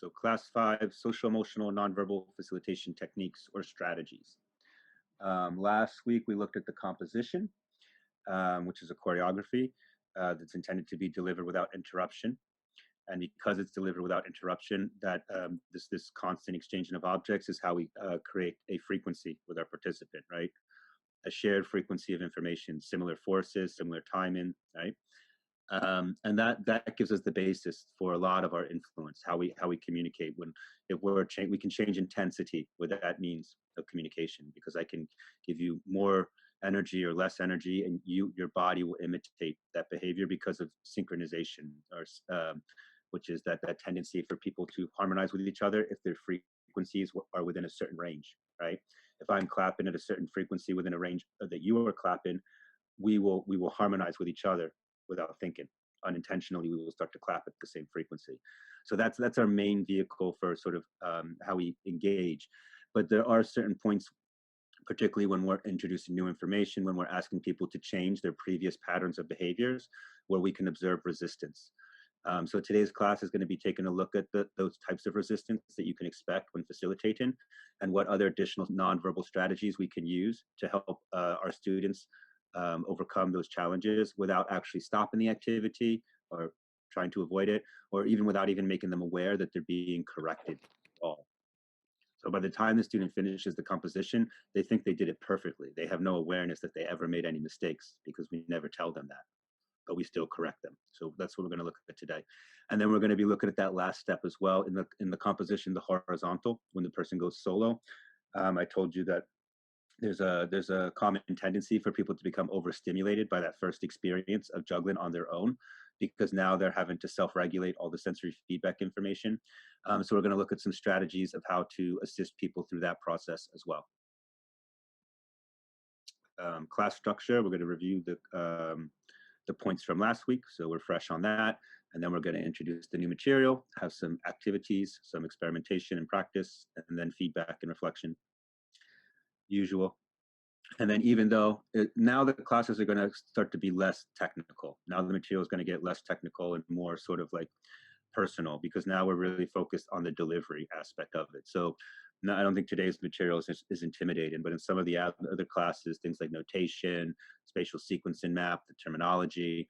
So Class-5, social emotional nonverbal facilitation techniques or strategies. Last week, we looked at the composition, which is a choreography that's intended to be delivered without interruption. And because it's delivered without interruption, that this constant exchanging of objects is how we create a frequency with our participant, right? A shared frequency of information, similar forces, similar timing, right? And that gives us the basis for a lot of our influence, how we communicate. When if we can change intensity, what that means of communication, because I can give you more energy or less energy, and your body will imitate that behavior because of synchronization, or which is that tendency for people to harmonize with each other if their frequencies are within a certain range, right? If I'm clapping at a certain frequency within a range that you are clapping, we will harmonize with each other without thinking. Unintentionally, we will start to clap at the same frequency. So that's our main vehicle for sort of how we engage. But there are certain points, particularly when we're introducing new information, when we're asking people to change their previous patterns of behaviors, where we can observe resistance. So today's class is going to be taking a look at those types of resistance that you can expect when facilitating, and what other additional nonverbal strategies we can use to help our students overcome those challenges without actually stopping the activity or trying to avoid it, or even without even making them aware that they're being corrected at all. So by the time the student finishes the composition, they think they did it perfectly. They have no awareness that they ever made any mistakes, because we never tell them that, but we still correct them. So that's what we're going to look at today. And then we're going to be looking at that last step as well in the composition, the horizontal, when the person goes solo. I told you that there's a common tendency for people to become overstimulated by that first experience of juggling on their own, because now they're having to self-regulate all the sensory feedback information. So we're going to look at some strategies of how to assist people through that process as well. Class structure, we're going to review the points from last week, so we're fresh on that. And then we're going to introduce the new material, have some activities, some experimentation and practice, and then feedback and reflection, usual. And then even though now the classes are going to start to be less technical, now the material is going to get less technical and more sort of like personal, because now we're really focused on the delivery aspect of it. So no, I don't think today's material is intimidating, but in some of the other classes, things like notation, spatial sequencing map, the terminology,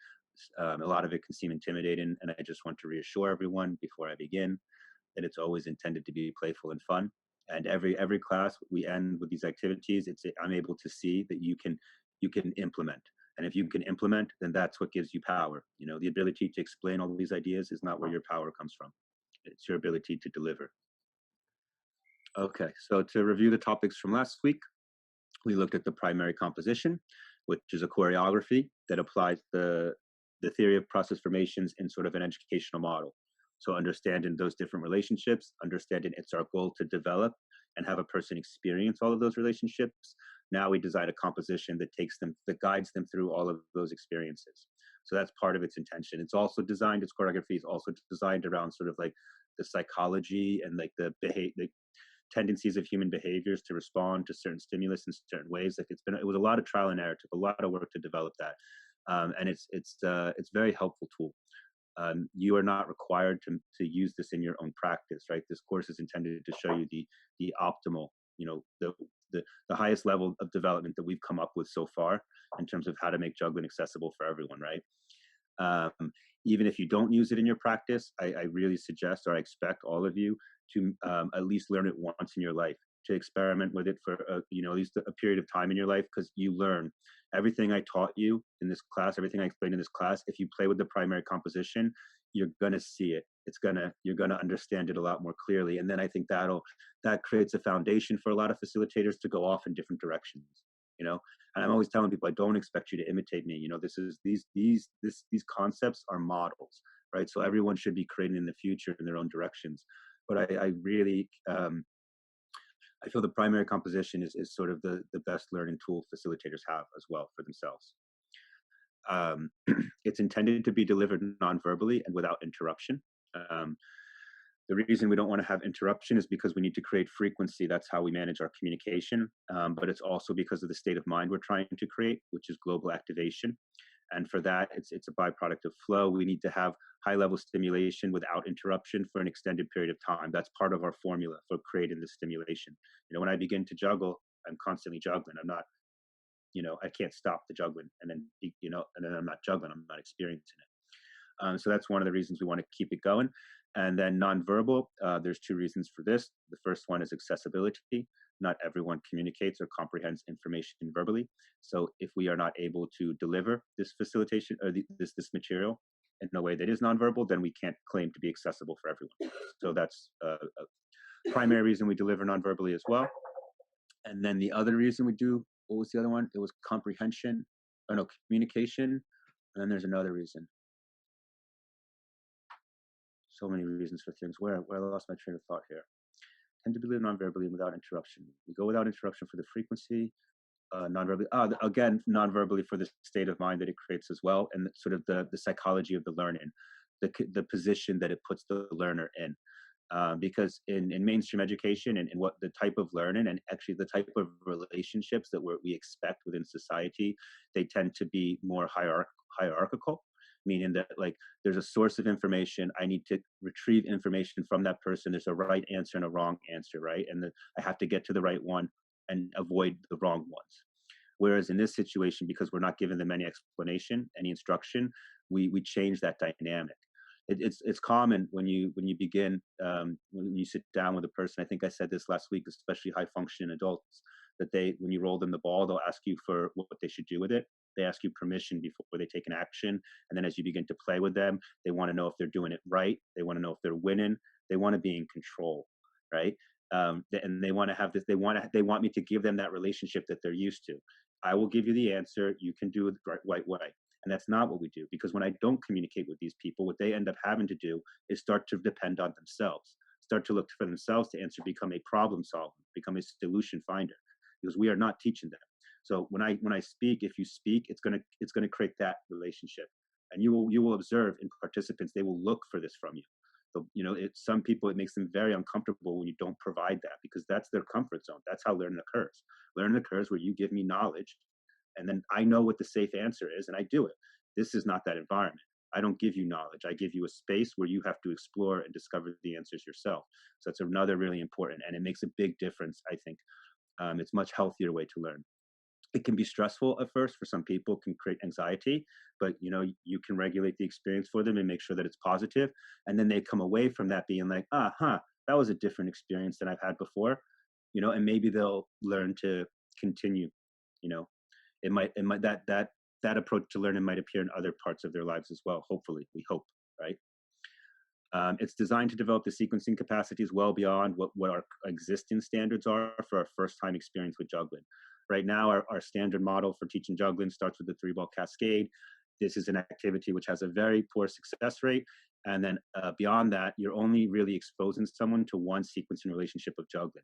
a lot of it can seem intimidating. And I just want to reassure everyone before I begin that it's always intended to be playful and fun. And every class we end with these activities, I'm able to see that you can implement. And if you can implement, then that's what gives you power. You know, the ability to explain all these ideas is not where your power comes from. It's your ability to deliver. Okay, so to review the topics from last week, we looked at the primary composition, which is a choreography that applies the theory of process formations in sort of an educational model. So understanding those different relationships, understanding it's our goal to develop and have a person experience all of those relationships. Now we design a composition that guides them through all of those experiences. So that's part of its intention. It's also designed, its choreography is also designed around sort of like the psychology and like the tendencies of human behaviors to respond to certain stimulus in certain ways. Like it was a lot of trial and error, took a lot of work to develop that. And it's a very helpful tool. You are not required to use this in your own practice, right? This course is intended to show you the optimal, you know, the highest level of development that we've come up with so far in terms of how to make juggling accessible for everyone, right? Even if you don't use it in your practice, I really suggest, or I expect all of you to at least learn it once in your life, to experiment with it for you know, at least a period of time in your life, because you learn everything I taught you in this class, everything I explained in this class. If you play with the primary composition, you're gonna see it. You're gonna understand it a lot more clearly, and then I think that creates a foundation for a lot of facilitators to go off in different directions. You know, and I'm always telling people, I don't expect you to imitate me. You know, these concepts are models, right? So everyone should be creating in the future in their own directions. But I really I feel the primary composition is sort of the best learning tool facilitators have as well for themselves. It's intended to be delivered non-verbally and without interruption. Um, the reason we don't want to have interruption is because we need to create frequency. That's how we manage our communication. But it's also because of the state of mind we're trying to create, which is global activation. And for that, it's a byproduct of flow. We need to have high level stimulation without interruption for an extended period of time. That's part of our formula for creating the stimulation. When I begin to juggle, I'm constantly juggling. I'm not, I can't stop the juggling and then, and then I'm not juggling. I'm not experiencing it. So that's one of the reasons we want to keep it going. And then nonverbal, there's two reasons for this. The first one is accessibility. Not everyone communicates or comprehends information verbally. So if we are not able to deliver this facilitation or this material in a way that is nonverbal, then we can't claim to be accessible for everyone. So that's a primary reason we deliver nonverbally as well. And then the other reason we do, what was the other one? It was comprehension, oh no, communication. And then there's another reason. So many reasons for things. Where I lost my train of thought here. Tend to believe non-verbally and without interruption. We go without interruption for the frequency, non-verbally. Again, non-verbally for the state of mind that it creates as well, and sort of the psychology of the learning, the position that it puts the learner in. Because in mainstream education and what the type of learning and actually the type of relationships that we expect within society, they tend to be more hierarchical, meaning that like there's a source of information. I need to retrieve information from that person. There's a right answer and a wrong answer, right? And I have to get to the right one and avoid the wrong ones. Whereas in this situation, because we're not giving them any explanation, any instruction, we change that dynamic. It's common when you begin when you sit down with a person. I think I said this last week, especially high functioning adults, that when you roll them the ball, they'll ask you for what they should do with it. They ask you permission before they take an action, and then as you begin to play with them, they want to know if they're doing it right. They want to know if they're winning. They want to be in control, right? And they want to have this. They want me to give them that relationship that they're used to. I will give you the answer. You can do it the right way. And that's not what we do, because when I don't communicate with these people, what they end up having to do is start to depend on themselves, start to look for themselves to answer, become a problem solver, become a solution finder, because we are not teaching them. So when I speak, if you speak, it's gonna create that relationship, and you will observe in participants, they will look for this from you. So, some people, it makes them very uncomfortable when you don't provide that, because that's their comfort zone. That's how learning occurs. Learning occurs where you give me knowledge, and then I know what the safe answer is, and I do it. This is not that environment. I don't give you knowledge. I give you a space where you have to explore and discover the answers yourself. So that's another really important, and it makes a big difference, I think. It's a much healthier way to learn. It can be stressful at first for some people, can create anxiety, but you can regulate the experience for them and make sure that it's positive. And then they come away from that being like, that was a different experience than I've had before, and maybe they'll learn to continue, you know, that approach to learning might appear in other parts of their lives as well. Hopefully, we hope, right? It's designed to develop the sequencing capacities well beyond what our existing standards are for our first time experience with juggling. Right now, our standard model for teaching juggling starts with the 3-ball cascade. This is an activity which has a very poor success rate. And then beyond that, you're only really exposing someone to one sequencing relationship of juggling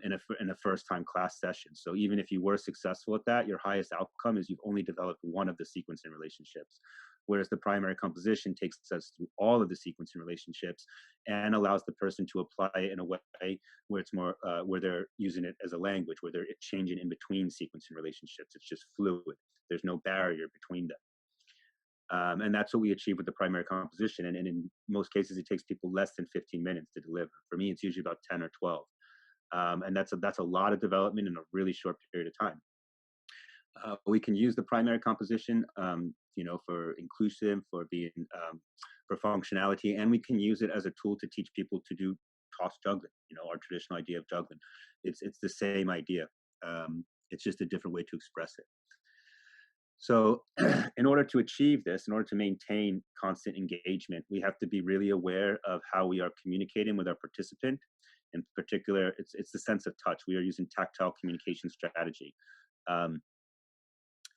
in a first time class session. So even if you were successful at that, your highest outcome is you've only developed one of the sequencing relationships. Whereas the primary composition takes us through all of the sequencing relationships and allows the person to apply it in a way where it's more, where they're using it as a language, where they're changing in between sequencing relationships. It's just fluid. There's no barrier between them. And that's what we achieve with the primary composition. And in most cases, it takes people less than 15 minutes to deliver. For me, it's usually about 10 or 12. And that's a lot of development in a really short period of time. We can use the primary composition, for inclusive, for being, for functionality, and we can use it as a tool to teach people to do toss juggling. Our traditional idea of juggling. It's the same idea. It's just a different way to express it. So in order to achieve this, in order to maintain constant engagement, we have to be really aware of how we are communicating with our participant. In particular, it's the sense of touch. We are using tactile communication strategy.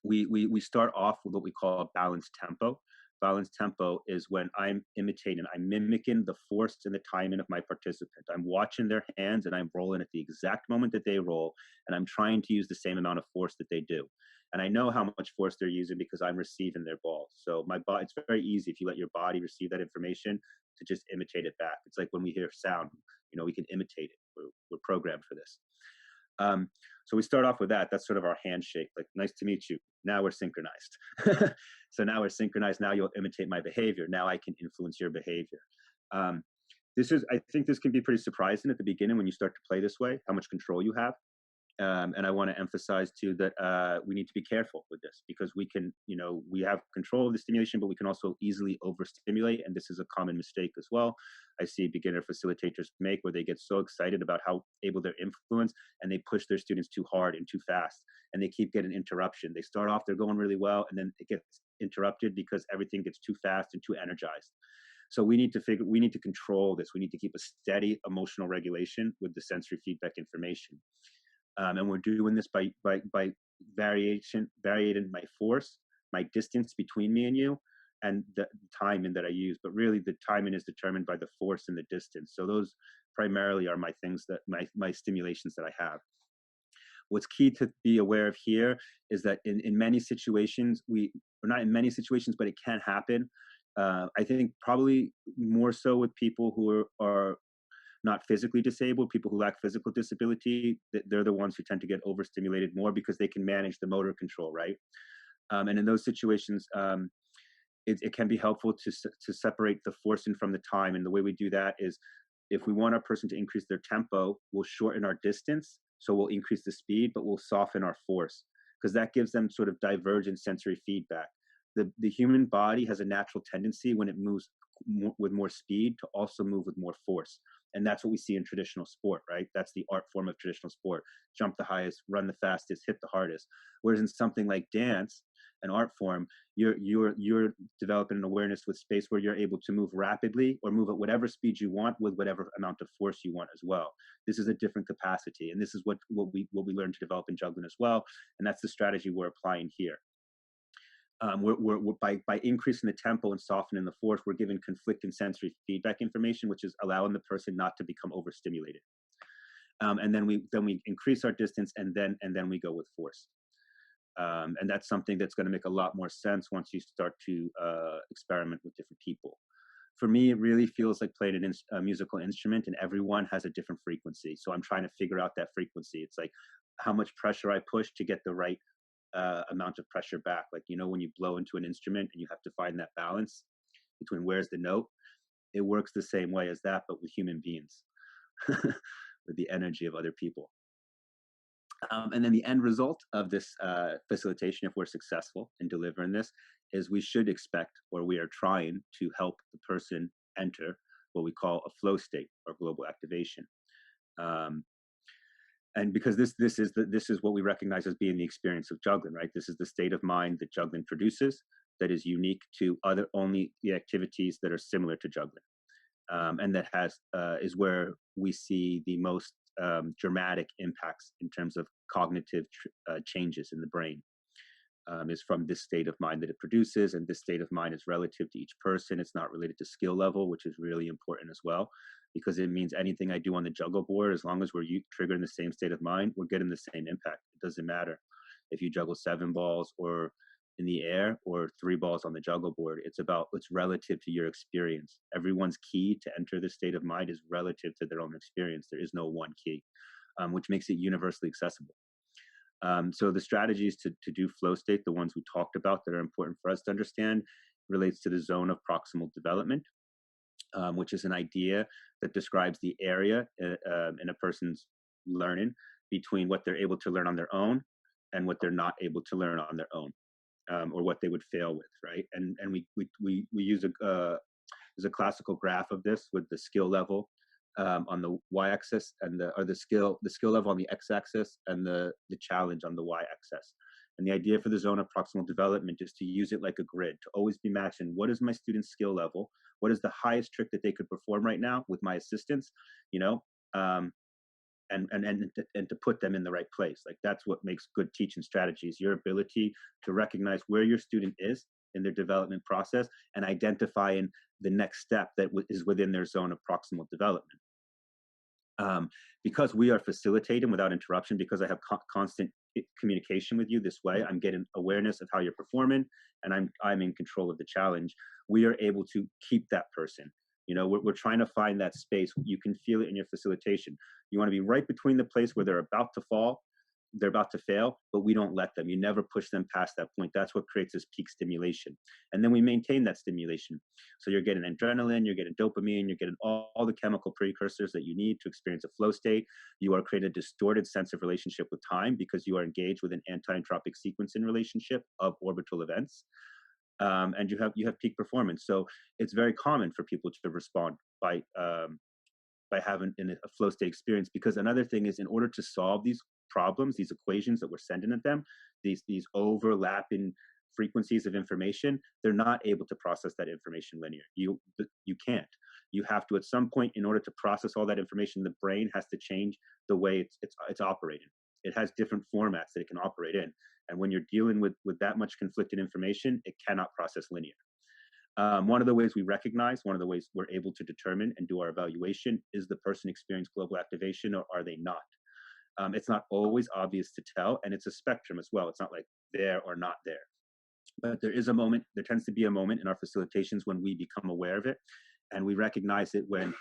We start off with what we call a balanced tempo. Balanced tempo is when I'm mimicking the force and the timing of my participant. I'm watching their hands and I'm rolling at the exact moment that they roll, and I'm trying to use the same amount of force that they do. And I know how much force they're using because I'm receiving their balls. So my body, it's very easy if you let your body receive that information to just imitate it back. It's like when we hear sound, we can imitate it. We're programmed for this. So we start off with that. That's sort of our handshake, like, nice to meet you. Now we're synchronized. So now we're synchronized. Now you'll imitate my behavior. Now I can influence your behavior. Um, I think this can be pretty surprising at the beginning when you start to play this way, how much control you have. And I want to emphasize too that we need to be careful with this because we can, we have control of the stimulation, but we can also easily overstimulate. And this is a common mistake as well. I see beginner facilitators make where they get so excited about how able they're influenced and they push their students too hard and too fast and they keep getting interruption. They start off, they're going really well, and then it gets interrupted because everything gets too fast and too energized. So we need to control this. We need to keep a steady emotional regulation with the sensory feedback information. And we're doing this by varying my force, my distance between me and you, and the timing that I use. But really, the timing is determined by the force and the distance. So those primarily are my things that my stimulations that I have. What's key to be aware of here is that in many situations, or not in many situations, but it can happen. I think probably more so with people who are not physically disabled, people who lack physical disability, they're the ones who tend to get overstimulated more because they can manage the motor control, right? And in those situations, it can be helpful to separate the forcing from the time. And the way we do that is if we want our person to increase their tempo, we'll shorten our distance. So we'll increase the speed, but we'll soften our force because that gives them sort of divergent sensory feedback. The human body has a natural tendency when it moves with more speed to also move with more force. And that's what we see in traditional sport, right? That's the art form of traditional sport. Jump the highest, run the fastest, hit the hardest. Whereas in something like dance, an art form, you're developing an awareness with space where you're able to move rapidly or move at whatever speed you want with whatever amount of force you want as well. This is a different capacity, and this is what we learn to develop in juggling as well. And that's the strategy we're applying here. By increasing the tempo and softening the force, we're giving conflicting sensory feedback information, which is allowing the person not to become overstimulated. And then we increase our distance, and then we go with force. And that's something that's going to make a lot more sense once you start to experiment with different people. For me, it really feels like playing a musical instrument, and everyone has a different frequency. So I'm trying to figure out that frequency. It's like how much pressure I push to get the right amount of pressure back. Like, when you blow into an instrument and you have to find that balance between where's the note, it works the same way as that, but with human beings, with the energy of other people. And then the end result of this facilitation, if we're successful in delivering this, is we should expect, or we are trying to help the person enter what we call a flow state or global activation. And because this is what we recognize as being the experience of juggling, right? This is the state of mind that juggling produces that is unique to only the activities that are similar to juggling, and that is where we see the most dramatic impacts in terms of cognitive changes in the brain. Is from this state of mind that it produces, and this state of mind is relative to each person. It's not related to skill level, which is really important as well, because it means anything I do on the juggle board, as long as we're triggering the same state of mind, we're getting the same impact. It doesn't matter if you juggle 7 balls or in the air or 3 balls on the juggle board. It's relative to your experience. Everyone's key to enter this state of mind is relative to their own experience. There is no one key, which makes it universally accessible. So the strategies to do flow state, the ones we talked about that are important for us to understand, relates to the zone of proximal development, which is an idea that describes the area in a person's learning between what they're able to learn on their own and what they're not able to learn on their own, or what they would fail with, right? And we use there's a classical graph of this with the skill level on the y-axis and the skill level on the x-axis and the challenge on the y-axis. And the idea for the zone of proximal development is to use it like a grid, to always be matching what is my student's skill level, what is the highest trick that they could perform right now with my assistance, and to put them in the right place. Like, that's what makes good teaching strategies, your ability to recognize where your student is in their development process and identifying the next step that is within their zone of proximal development. Because we are facilitating without interruption, because I have constant communication with you this way, I'm getting awareness of how you're performing, and I'm in control of the challenge. We are able to keep that person. We're trying to find that space. You can feel it in your facilitation. You want to be right between the place where they're about to fall they're about to fail, but we don't let them. You never push them past that point. That's what creates this peak stimulation. And then we maintain that stimulation. So you're getting adrenaline, you're getting dopamine, you're getting all the chemical precursors that you need to experience a flow state. You are creating a distorted sense of relationship with time because you are engaged with an anti-entropic sequence in relationship of orbital events. And you have peak performance. So it's very common for people to respond by having a flow state experience. Because another thing is, in order to solve these problems, these equations that we're sending at them, these overlapping frequencies of information, they're not able to process that information linear. You can't. You have to, at some point, in order to process all that information, the brain has to change the way it's operating. It has different formats that it can operate in, and when you're dealing with that much conflicted information, it cannot process linear. One of the ways we recognize, one of the ways we're able to determine and do our evaluation, is the person experience global activation or are they not? It's not always obvious to tell, and it's a spectrum as well. It's not like there or not there. But there tends to be a moment in our facilitations when we become aware of it. And we recognize it when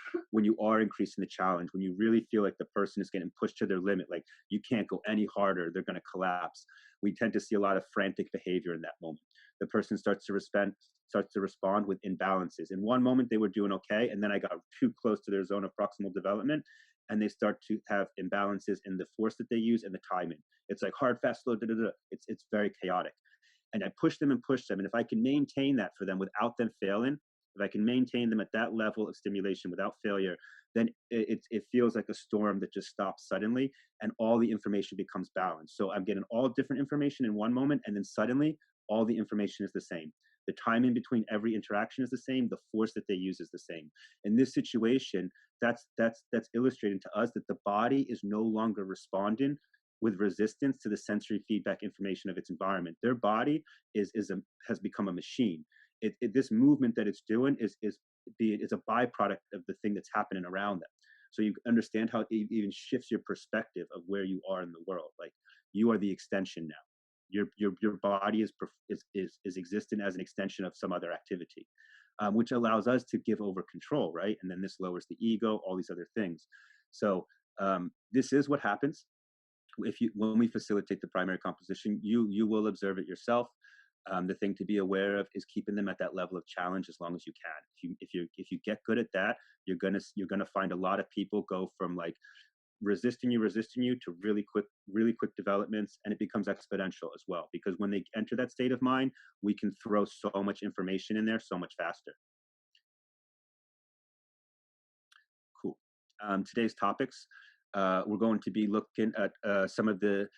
you are increasing the challenge, when you really feel like the person is getting pushed to their limit, like you can't go any harder, they're going to collapse. We tend to see a lot of frantic behavior in that moment. The person starts to respond with imbalances. In one moment, they were doing okay, and then I got too close to their zone of proximal development, and they start to have imbalances in the force that they use and the timing. It's like hard, fast, slow, da, da, da. It's very chaotic. And I push them and push them. And if I can maintain that for them without them failing, if I can maintain them at that level of stimulation without failure, then it feels like a storm that just stops suddenly and all the information becomes balanced. So I'm getting all different information in one moment, and then suddenly all the information is the same. The time in between every interaction is the same. The force that they use is the same. In this situation, that's illustrating to us that the body is no longer responding with resistance to the sensory feedback information of its environment. Their body has become a machine. This movement that it's doing is a byproduct of the thing that's happening around them. So you understand how it even shifts your perspective of where you are in the world. Like, you are the extension now. Your body is existing as an extension of some other activity, which allows us to give over control, right? And then this lowers the ego, all these other things. So this is what happens when we facilitate the primary composition. You will observe it yourself. The thing to be aware of is keeping them at that level of challenge as long as you can. If you get good at that, you're gonna find a lot of people go from like resisting you to really quick developments, and it becomes exponential as well, because when they enter that state of mind, we can throw so much information in there so much faster. Cool. Today's topics, we're going to be looking at some of the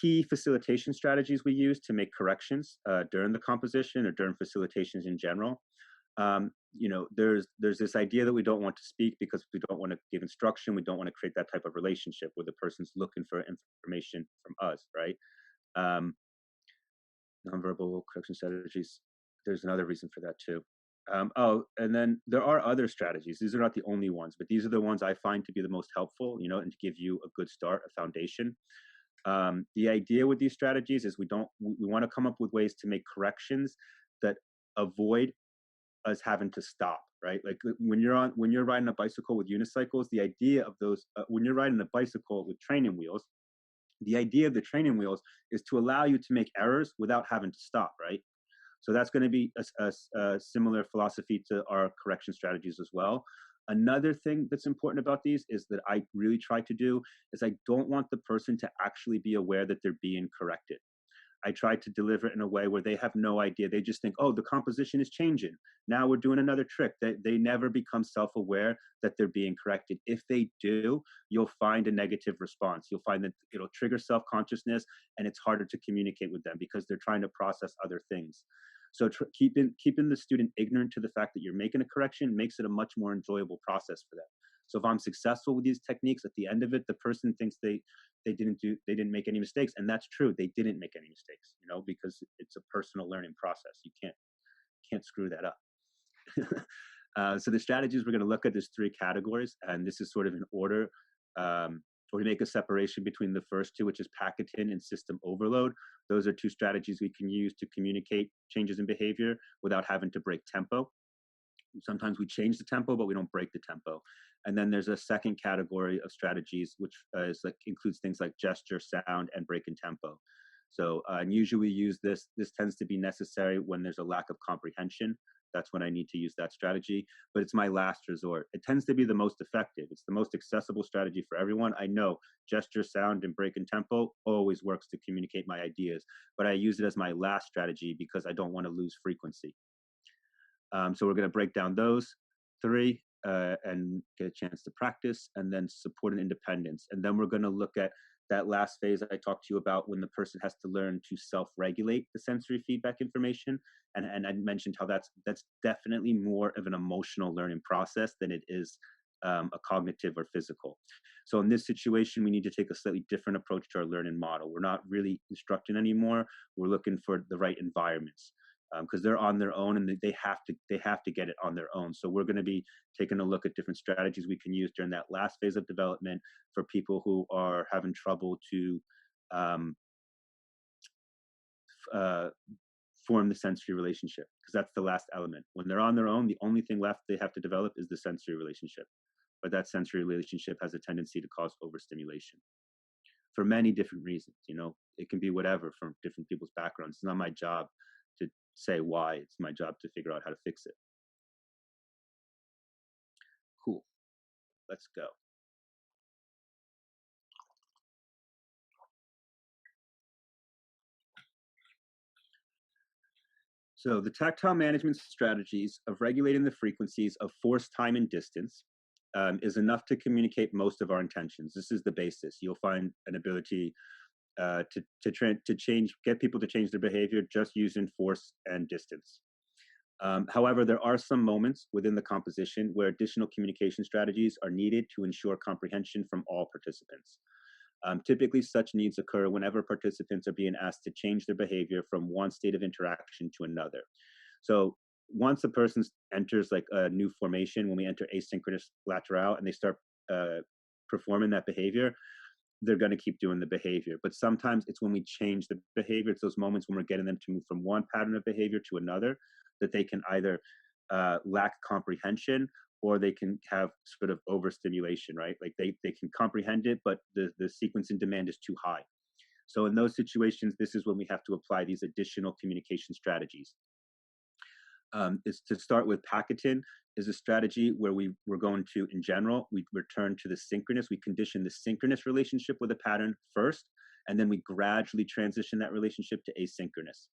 key facilitation strategies we use to make corrections during the composition or during facilitations in general. There's this idea that we don't want to speak because we don't want to give instruction. We don't want to create that type of relationship where the person's looking for information from us, right? Nonverbal correction strategies. There's another reason for that too. And then there are other strategies. These are not the only ones, but these are the ones I find to be the most helpful, and to give you a good start, a foundation. The idea with these strategies is we want to come up with ways to make corrections that avoid us having to stop, right? Like when you're riding a bicycle with unicycles, the idea of those, when you're riding a bicycle with training wheels, the idea of the training wheels is to allow you to make errors without having to stop, right? So that's going to be a similar philosophy to our correction strategies as well. Another thing that's important about these is that I really try to do is I don't want the person to actually be aware that they're being corrected. I try to deliver it in a way where they have no idea. They just think, oh, the composition is changing. Now we're doing another trick. They never become self-aware that they're being corrected. If they do, you'll find a negative response. You'll find that it'll trigger self-consciousness, and it's harder to communicate with them because they're trying to process other things. So keeping the student ignorant to the fact that you're making a correction makes it a much more enjoyable process for them. So if I'm successful with these techniques, at the end of it, the person thinks they didn't make any mistakes, and that's true. They didn't make any mistakes, because it's a personal learning process. You can't screw that up. So the strategies we're going to look at, there's 3 categories, and this is sort of in order. We make a separation between the first 2, which is packeting and system overload. Those are 2 strategies we can use to communicate changes in behavior without having to break tempo. Sometimes we change the tempo, but we don't break the tempo. And then there's a second category of strategies, which includes things like gesture, sound, and break in tempo. So and usually we use this. This tends to be necessary when there's a lack of comprehension. That's when I need to use that strategy, but it's my last resort. It tends to be the most effective. It's the most accessible strategy for everyone. I know gesture, sound, and break in tempo always works to communicate my ideas, but I use it as my last strategy because I don't want to lose frequency. So we're going to break down those three and get a chance to practice, and then support and independence. And then we're going to look at that last phase I talked to you about, when the person has to learn to self-regulate the sensory feedback information. And I mentioned how that's definitely more of an emotional learning process than it is a cognitive or physical. So in this situation, we need to take a slightly different approach to our learning model. We're not really instructing anymore. We're looking for the right environments, because they're on their own and they have to get it on their own. So we're going to be taking a look at different strategies we can use during that last phase of development for people who are having trouble to form the sensory relationship, because that's the last element. When they're on their own, the only thing left they have to develop is the sensory relationship. But that sensory relationship has a tendency to cause overstimulation for many different reasons. It can be whatever from different people's backgrounds. It's not my job to say why. It's my job to figure out how to fix it. Cool. Let's go. So the tactile management strategies of regulating the frequencies of force, time, and distance is enough to communicate most of our intentions. This is the basis. You'll find an ability to change, get people to change their behavior just using force and distance. However, there are some moments within the composition where additional communication strategies are needed to ensure comprehension from all participants. Typically, such needs occur whenever participants are being asked to change their behavior from one state of interaction to another. So once a person enters like a new formation, when we enter asynchronous lateral and they start performing that behavior, they're going to keep doing the behavior. But sometimes it's when we change the behavior, it's those moments when we're getting them to move from one pattern of behavior to another, that they can either lack comprehension, or they can have sort of overstimulation, right? Like they can comprehend it, but the sequence and demand is too high. So in those situations, this is when we have to apply these additional communication strategies. Is to start with packeting is a strategy where we're going to, in general, we return to the synchronous. We condition the synchronous relationship with a pattern first, and then we gradually transition that relationship to asynchronous.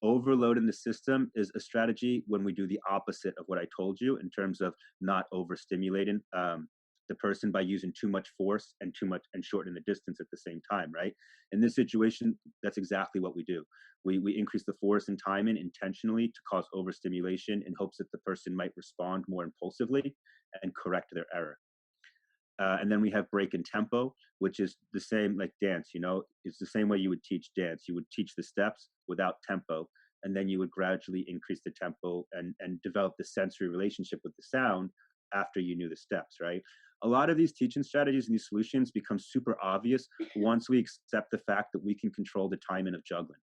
Overloading the system is a strategy when we do the opposite of what I told you in terms of not overstimulating the person by using too much force and shortening the distance at the same time, right? In this situation, that's exactly what we do. We increase the force and timing intentionally to cause overstimulation in hopes that the person might respond more impulsively and correct their error. And then we have break in tempo, which is the same like dance, it's the same way you would teach dance. You would teach the steps without tempo, and then you would gradually increase the tempo and develop the sensory relationship with the sound after you knew the steps, right? A lot of these teaching strategies and these solutions become super obvious once we accept the fact that we can control the timing of juggling.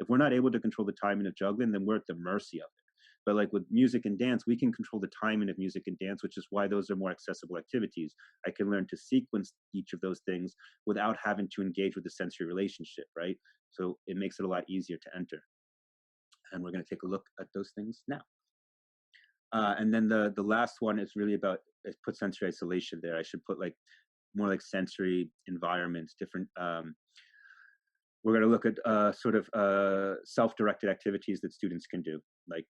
If we're not able to control the timing of juggling, then we're at the mercy of it. But like with music and dance, we can control the timing of music and dance, which is why those are more accessible activities. I can learn to sequence each of those things without having to engage with the sensory relationship, right? So it makes it a lot easier to enter. And we're going to take a look at those things now. And then the last one is really about, put sensory isolation there. I should put like more like sensory environments, different, we're going to look at sort of self-directed activities that students can do, like,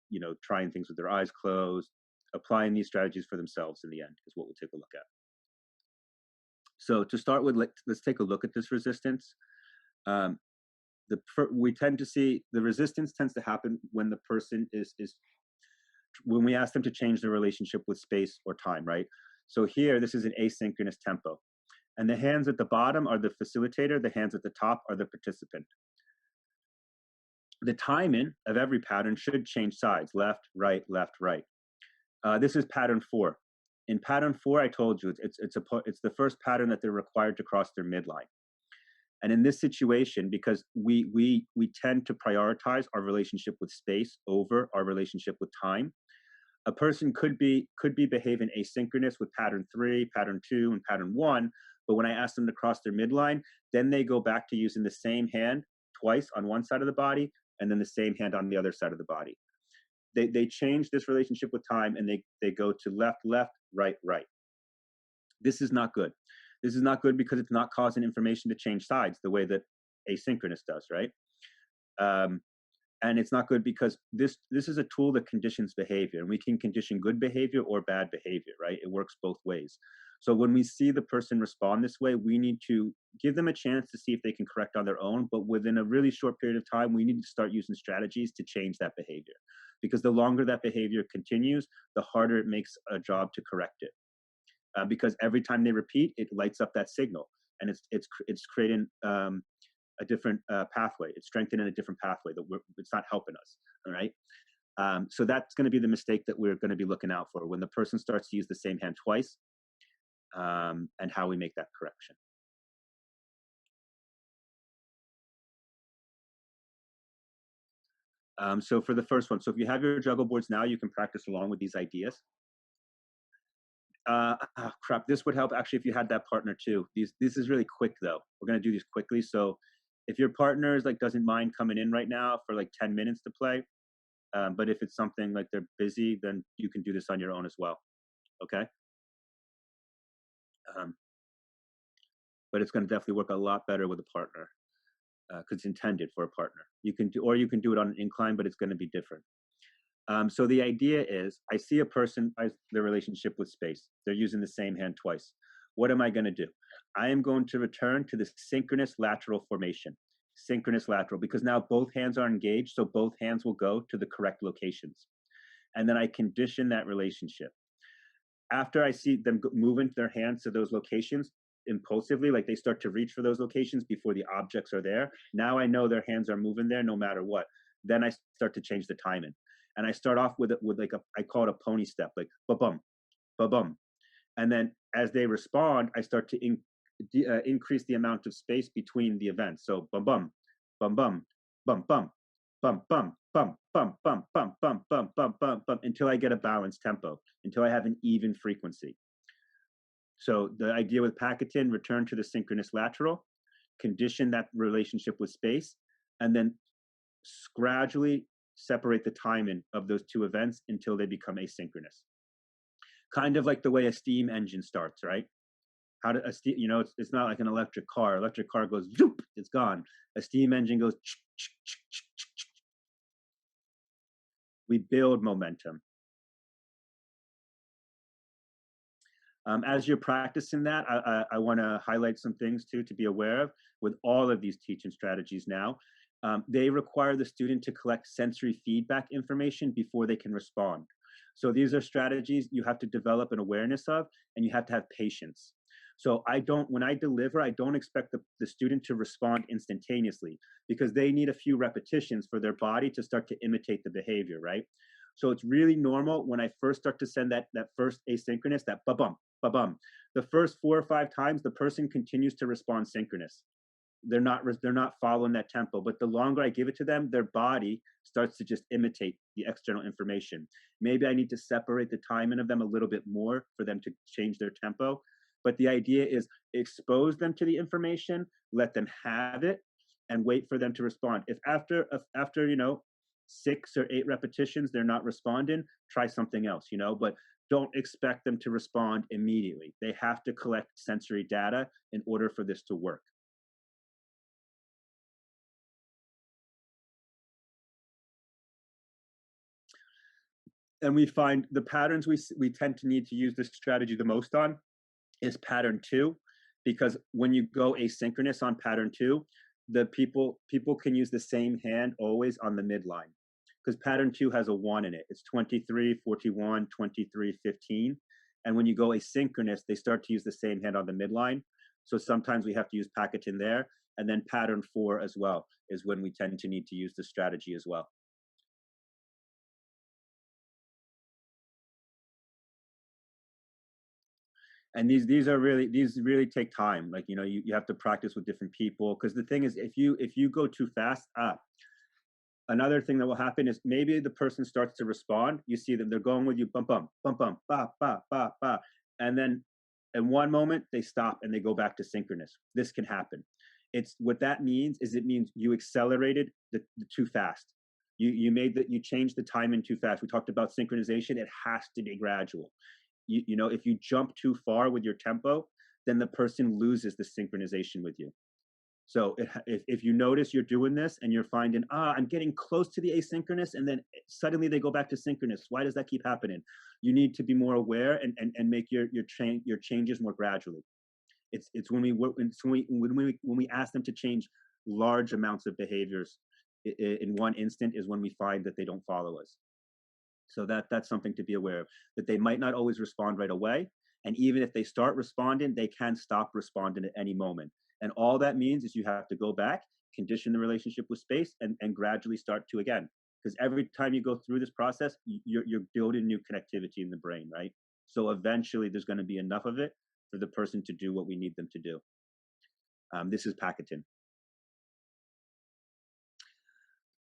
trying things with their eyes closed, applying these strategies for themselves in the end is what we'll take a look at. So to start with, let's take a look at this resistance. We tend to see the resistance tends to happen when the person is when we ask them to change their relationship with space or time, right? So here, this is an asynchronous tempo. And the hands at the bottom are the facilitator, the hands at the top are the participant. The timing of every pattern should change sides, left, right, left, right. This is pattern 4. In pattern 4, I told you, it's the first pattern that they're required to cross their midline. And in this situation, because we tend to prioritize our relationship with space over our relationship with time, A person could be behaving asynchronous with pattern 3, pattern 2, and pattern 1, but when I ask them to cross their midline, then they go back to using the same hand twice on one side of the body and then the same hand on the other side of the body. They change this relationship with time, and they go to left, left, right, right. This is not good. This is not good because it's not causing information to change sides the way that asynchronous does, right? Um, and it's not good because this is a tool that conditions behavior, and we can condition good behavior or bad behavior, right? It works both ways. So when we see the person respond this way, we need to give them a chance to see if they can correct on their own, but within a really short period of time we need to start using strategies to change that behavior, because the longer that behavior continues, the harder it makes a job to correct it, because every time they repeat, it lights up that signal, and it's creating a different pathway. It's strengthening a different pathway that it's not helping us. All right. So that's going to be the mistake that we're going to be looking out for when the person starts to use the same hand twice, and how we make that correction. So for the first one, so if you have your juggle boards now, you can practice along with these ideas. Crap, this would help actually if you had that partner too. This is really quick though. We're gonna do these quickly. So if your partner is like doesn't mind coming in right now for like 10 minutes to play, but if it's something like they're busy, then you can do this on your own as well. Okay. Um, but it's going to definitely work a lot better with a partner, because it's intended for a partner. You can do, or you can do it on an incline, but it's going to be different. So the idea is, I see a person, their relationship with space. They're using the same hand twice. What am I going to do? I am going to return to the synchronous lateral formation. Synchronous lateral, because now both hands are engaged, so both hands will go to the correct locations. And then I condition that relationship. After I see them move into their hands to those locations impulsively, like they start to reach for those locations before the objects are there. Now I know their hands are moving there no matter what. Then I start to change the timing. And I start off with like I call it a pony step, like ba-bum, ba-bum. And then as they respond, I start to increase the amount of space between the events. So bum bum, bum bum, bum bum, bum bum, bum bum bum bum bum bum bum bum bum, until I get a balanced tempo, until I have an even frequency. So the idea with Packetin, return to the synchronous lateral, condition that relationship with space, and then gradually separate the timing of those two events until they become asynchronous. Kind of like the way a steam engine starts, right? How to a steam, it's not like an electric car. Electric car goes zoop, it's gone. A steam engine goes. We build momentum. As you're practicing that, I want to highlight some things too to be aware of with all of these teaching strategies now. They require the student to collect sensory feedback information before they can respond. So these are strategies you have to develop an awareness of, and you have to have patience. So when I deliver, I don't expect the student to respond instantaneously, because they need a few repetitions for their body to start to imitate the behavior, right? So it's really normal when I first start to send that first asynchronous, that ba-bum, ba-bum. The first 4 or 5 times, the person continues to respond synchronous. They're not following that tempo, but the longer I give it to them, their body starts to just imitate the external information. Maybe I need to separate the timing of them a little bit more for them to change their tempo. But the idea is expose them to the information, let them have it, and wait for them to respond. If after 6 or 8 repetitions they're not responding, try something else, but don't expect them to respond immediately. They have to collect sensory data in order for this to work. And we find the patterns we tend to need to use this strategy the most on is pattern 2, because when you go asynchronous on pattern 2, the people can use the same hand always on the midline, because pattern 2 has a 1 in it. It's 23, 41, 23, 15. And when you go asynchronous, they start to use the same hand on the midline. So sometimes we have to use Packetin there. And then pattern 4 as well is when we tend to need to use the strategy as well. And these really take time. Like, you have to practice with different people, because the thing is, if you go too fast, Another thing that will happen is maybe the person starts to respond. You see them, they're going with you, bum, bum, bum, bum, ba, ba, ba, ba. And then in one moment, they stop and they go back to synchronous. This can happen. It's what that means is it means you accelerated the too fast. You changed the timing too fast. We talked about synchronization. It has to be gradual. If you jump too far with your tempo, then the person loses the synchronization with you. So if you notice you're doing this and you're finding, I'm getting close to the asynchronous, and then suddenly they go back to synchronous. Why does that keep happening? You need to be more aware and make your changes more gradually. It's when we ask them to change large amounts of behaviors in one instant is when we find that they don't follow us. So that's something to be aware of, that they might not always respond right away. And even if they start responding, they can stop responding at any moment. And all that means is you have to go back, condition the relationship with space, and gradually start to again. Because every time you go through this process, you're building new connectivity in the brain, right? So eventually there's going to be enough of it for the person to do what we need them to do. This is Packeting.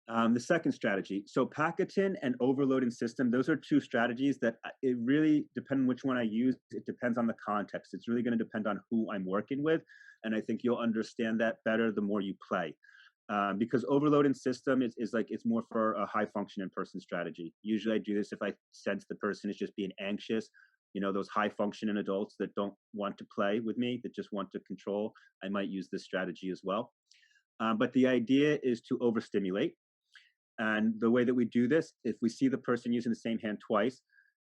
The second strategy. So Packeting and overloading system, those are two strategies that it really depends on which one I use. It depends on the context. It's really going to depend on who I'm working with. And I think you'll understand that better the more you play. Because overloading system is like, it's more for a high functioning person strategy. Usually I do this if I sense the person is just being anxious. Those high functioning adults that don't want to play with me, that just want to control. I might use this strategy as well. But the idea is to overstimulate. And the way that we do this, if we see the person using the same hand twice,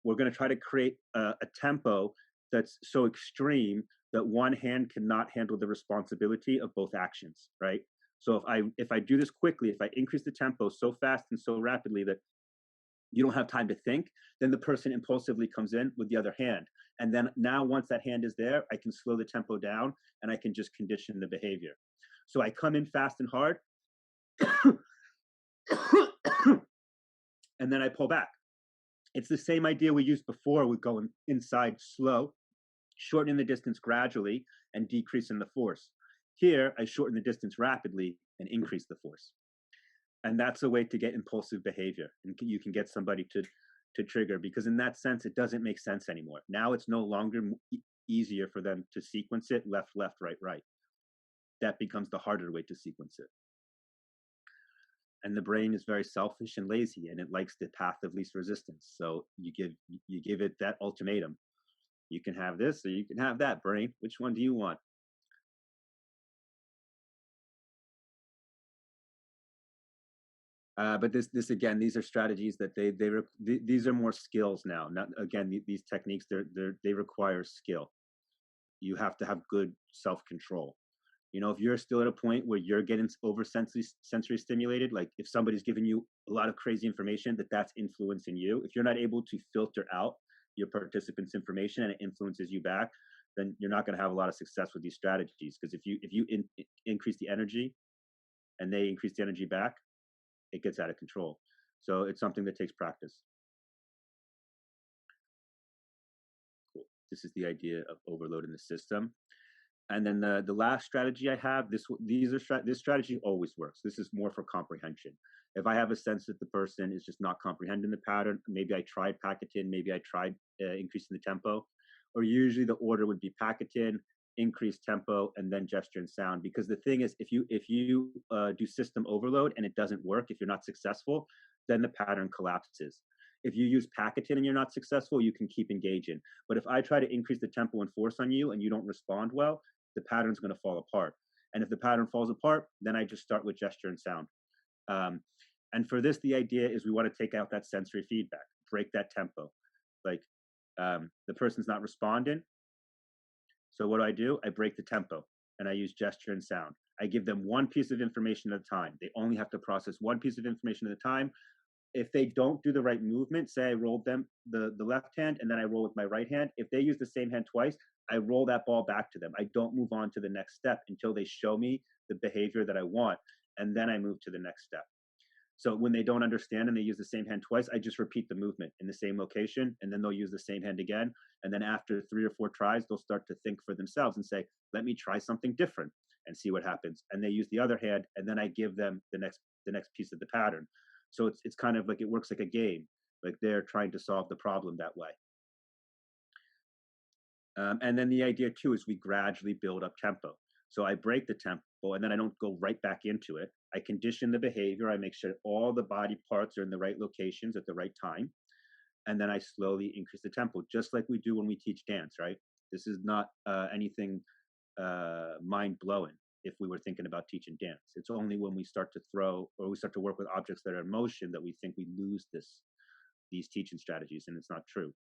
we're going to try to create a tempo that's so extreme that one hand cannot handle the responsibility of both actions, right? So if I do this quickly, if I increase the tempo so fast and so rapidly that you don't have time to think, then the person impulsively comes in with the other hand. And then now once that hand is there, I can slow the tempo down and I can just condition the behavior. So I come in fast and hard, and then I pull back. It's the same idea we used before with going inside slow, shortening the distance gradually and decreasing the force. Here, I shorten the distance rapidly and increase the force. And that's a way to get impulsive behavior. And you can get somebody to trigger, because in that sense, it doesn't make sense anymore. Now it's no longer easier for them to sequence it left, left, right, right. That becomes the harder way to sequence it. And the brain is very selfish and lazy, and it likes the path of least resistance. So you give it that ultimatum. You can have this or you can have that, brain. Which one do you want? But this again, these are strategies that these are more skills now. Not again, these techniques they require skill. You have to have good self-control. If you're still at a point where you're getting over sensory stimulated, like if somebody's giving you a lot of crazy information that's influencing you, if you're not able to filter out your participants' information and it influences you back, then you're not going to have a lot of success with these strategies. Because if you increase the energy and they increase the energy back, it gets out of control. So it's something that takes practice. Cool. This is the idea of overloading the system. And then the last strategy I have, this strategy always works. This is more for comprehension. If I have a sense that the person is just not comprehending the pattern, maybe I tried Packeting, maybe I tried increasing the tempo, or usually the order would be Packeting, increase tempo, and then gesture and sound. Because the thing is, if you do system overload and it doesn't work, if you're not successful, then the pattern collapses. If you use Packeting and you're not successful, you can keep engaging. But if I try to increase the tempo and force on you and you don't respond well, the pattern's going to fall apart. And if the pattern falls apart, then I just start with gesture and sound. And for this, the idea is we want to take out that sensory feedback, break that tempo. Like the person's not responding. So what do? I break the tempo and I use gesture and sound. I give them one piece of information at a time. They only have to process one piece of information at a time. If they don't do the right movement, say I rolled them the left hand and then I roll with my right hand, if they use the same hand twice, I roll that ball back to them. I don't move on to the next step until they show me the behavior that I want, and then I move to the next step. So when they don't understand and they use the same hand twice, I just repeat the movement in the same location, and then they'll use the same hand again. And then after 3 or 4 tries, they'll start to think for themselves and say, "Let me try something different and see what happens." And they use the other hand, and then I give them the next piece of the pattern. So it's kind of like it works like a game, like they're trying to solve the problem that way. And then the idea too is we gradually build up tempo. So I break the tempo and then I don't go right back into it. I condition the behavior. I make sure all the body parts are in the right locations at the right time. And then I slowly increase the tempo, just like we do when we teach dance, right? This is not anything mind blowing if we were thinking about teaching dance. It's only when we start to throw or we start to work with objects that are in motion that we think we lose these teaching strategies, and it's not true.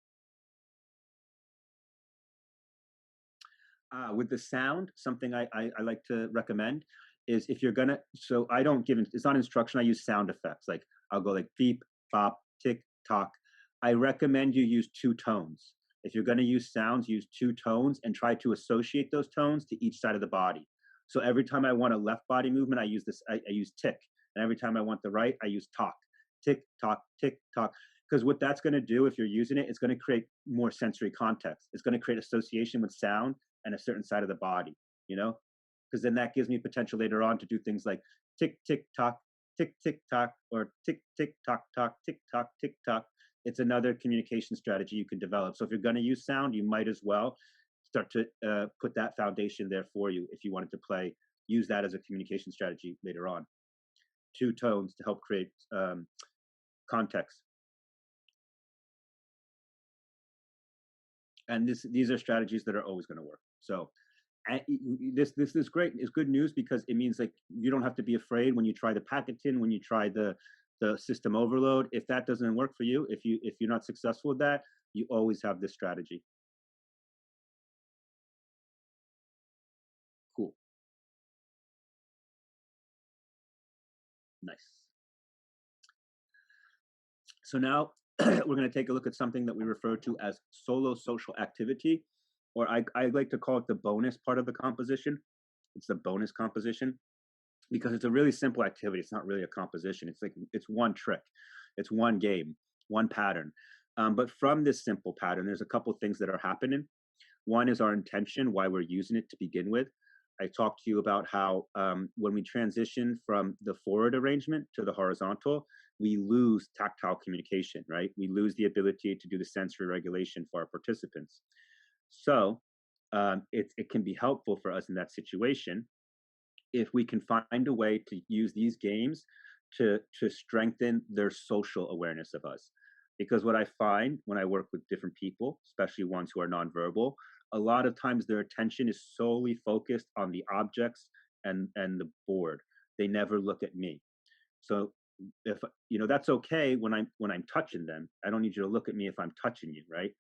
With the sound, something I like to recommend is if you're gonna, so I don't give, it's not instruction, I use sound effects. Like I'll go like beep, bop, tick, tock. I recommend you use two tones. If you're gonna use sounds, use two tones and try to associate those tones to each side of the body. So every time I want a left body movement, I use tick. And every time I want the right, I use tock. Tick, tock, tick, tock. Because what that's going to do if you're using it, it's going to create more sensory context. It's going to create association with sound and a certain side of the body, you know, because then that gives me potential later on to do things like tick tick tock, or tick tick tock tock, tick tock tick tock. It's another communication strategy you can develop. So if you're going to use sound, you might as well start to put that foundation there for you if you wanted to play. Use that as a communication strategy later on. Two tones to help create context. And these are strategies that are always going to work. So this is great. It's good news because it means like you don't have to be afraid when you try the packet tin, when you try the system overload. If that doesn't work for you, if you're not successful with that, you always have this strategy. Cool. Nice. So now we're going to take a look at something that we refer to as solo social activity, or I like to call it the bonus part of the composition. It's the bonus composition because it's a really simple activity. It's not really a composition. It's like it's one trick, it's one game, one pattern. But from this simple pattern, there's a couple things that are happening. One is our intention, why we're using it to begin with. I talked to you about how when we transition from the forward arrangement to the horizontal, we lose tactile communication, right? We lose the ability to do the sensory regulation for our participants. So it can be helpful for us in that situation if we can find a way to use these games to strengthen their social awareness of us. Because what I find when I work with different people, especially ones who are nonverbal, a lot of times their attention is solely focused on the objects and the board. They never look at me. So if that's okay when I'm touching them. I don't need you to look at me if I'm touching you, right?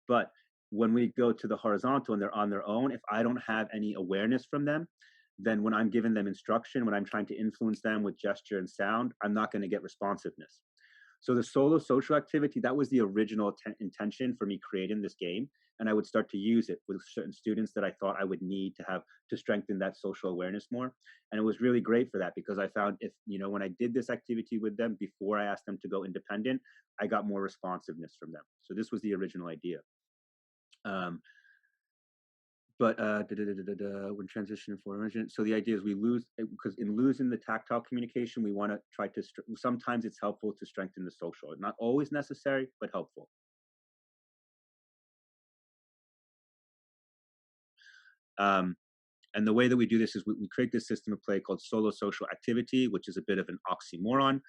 But when we go to the horizontal and they're on their own, if I don't have any awareness from them, then when I'm giving them instruction, when I'm trying to influence them with gesture and sound, I'm not going to get responsiveness. So the solo social activity, that was the original intention for me creating this game. And I would start to use it with certain students that I thought I would need to have to strengthen that social awareness more. And it was really great for that because I found when I did this activity with them before I asked them to go independent, I got more responsiveness from them. So this was the original idea. But when transitioning for emergent, so the idea is we lose because in losing the tactile communication, we want to try to. Sometimes it's helpful to strengthen the social. Not always necessary, but helpful. Um, and the way that we do this is we create this system of play called solo social activity, which is a bit of an oxymoron.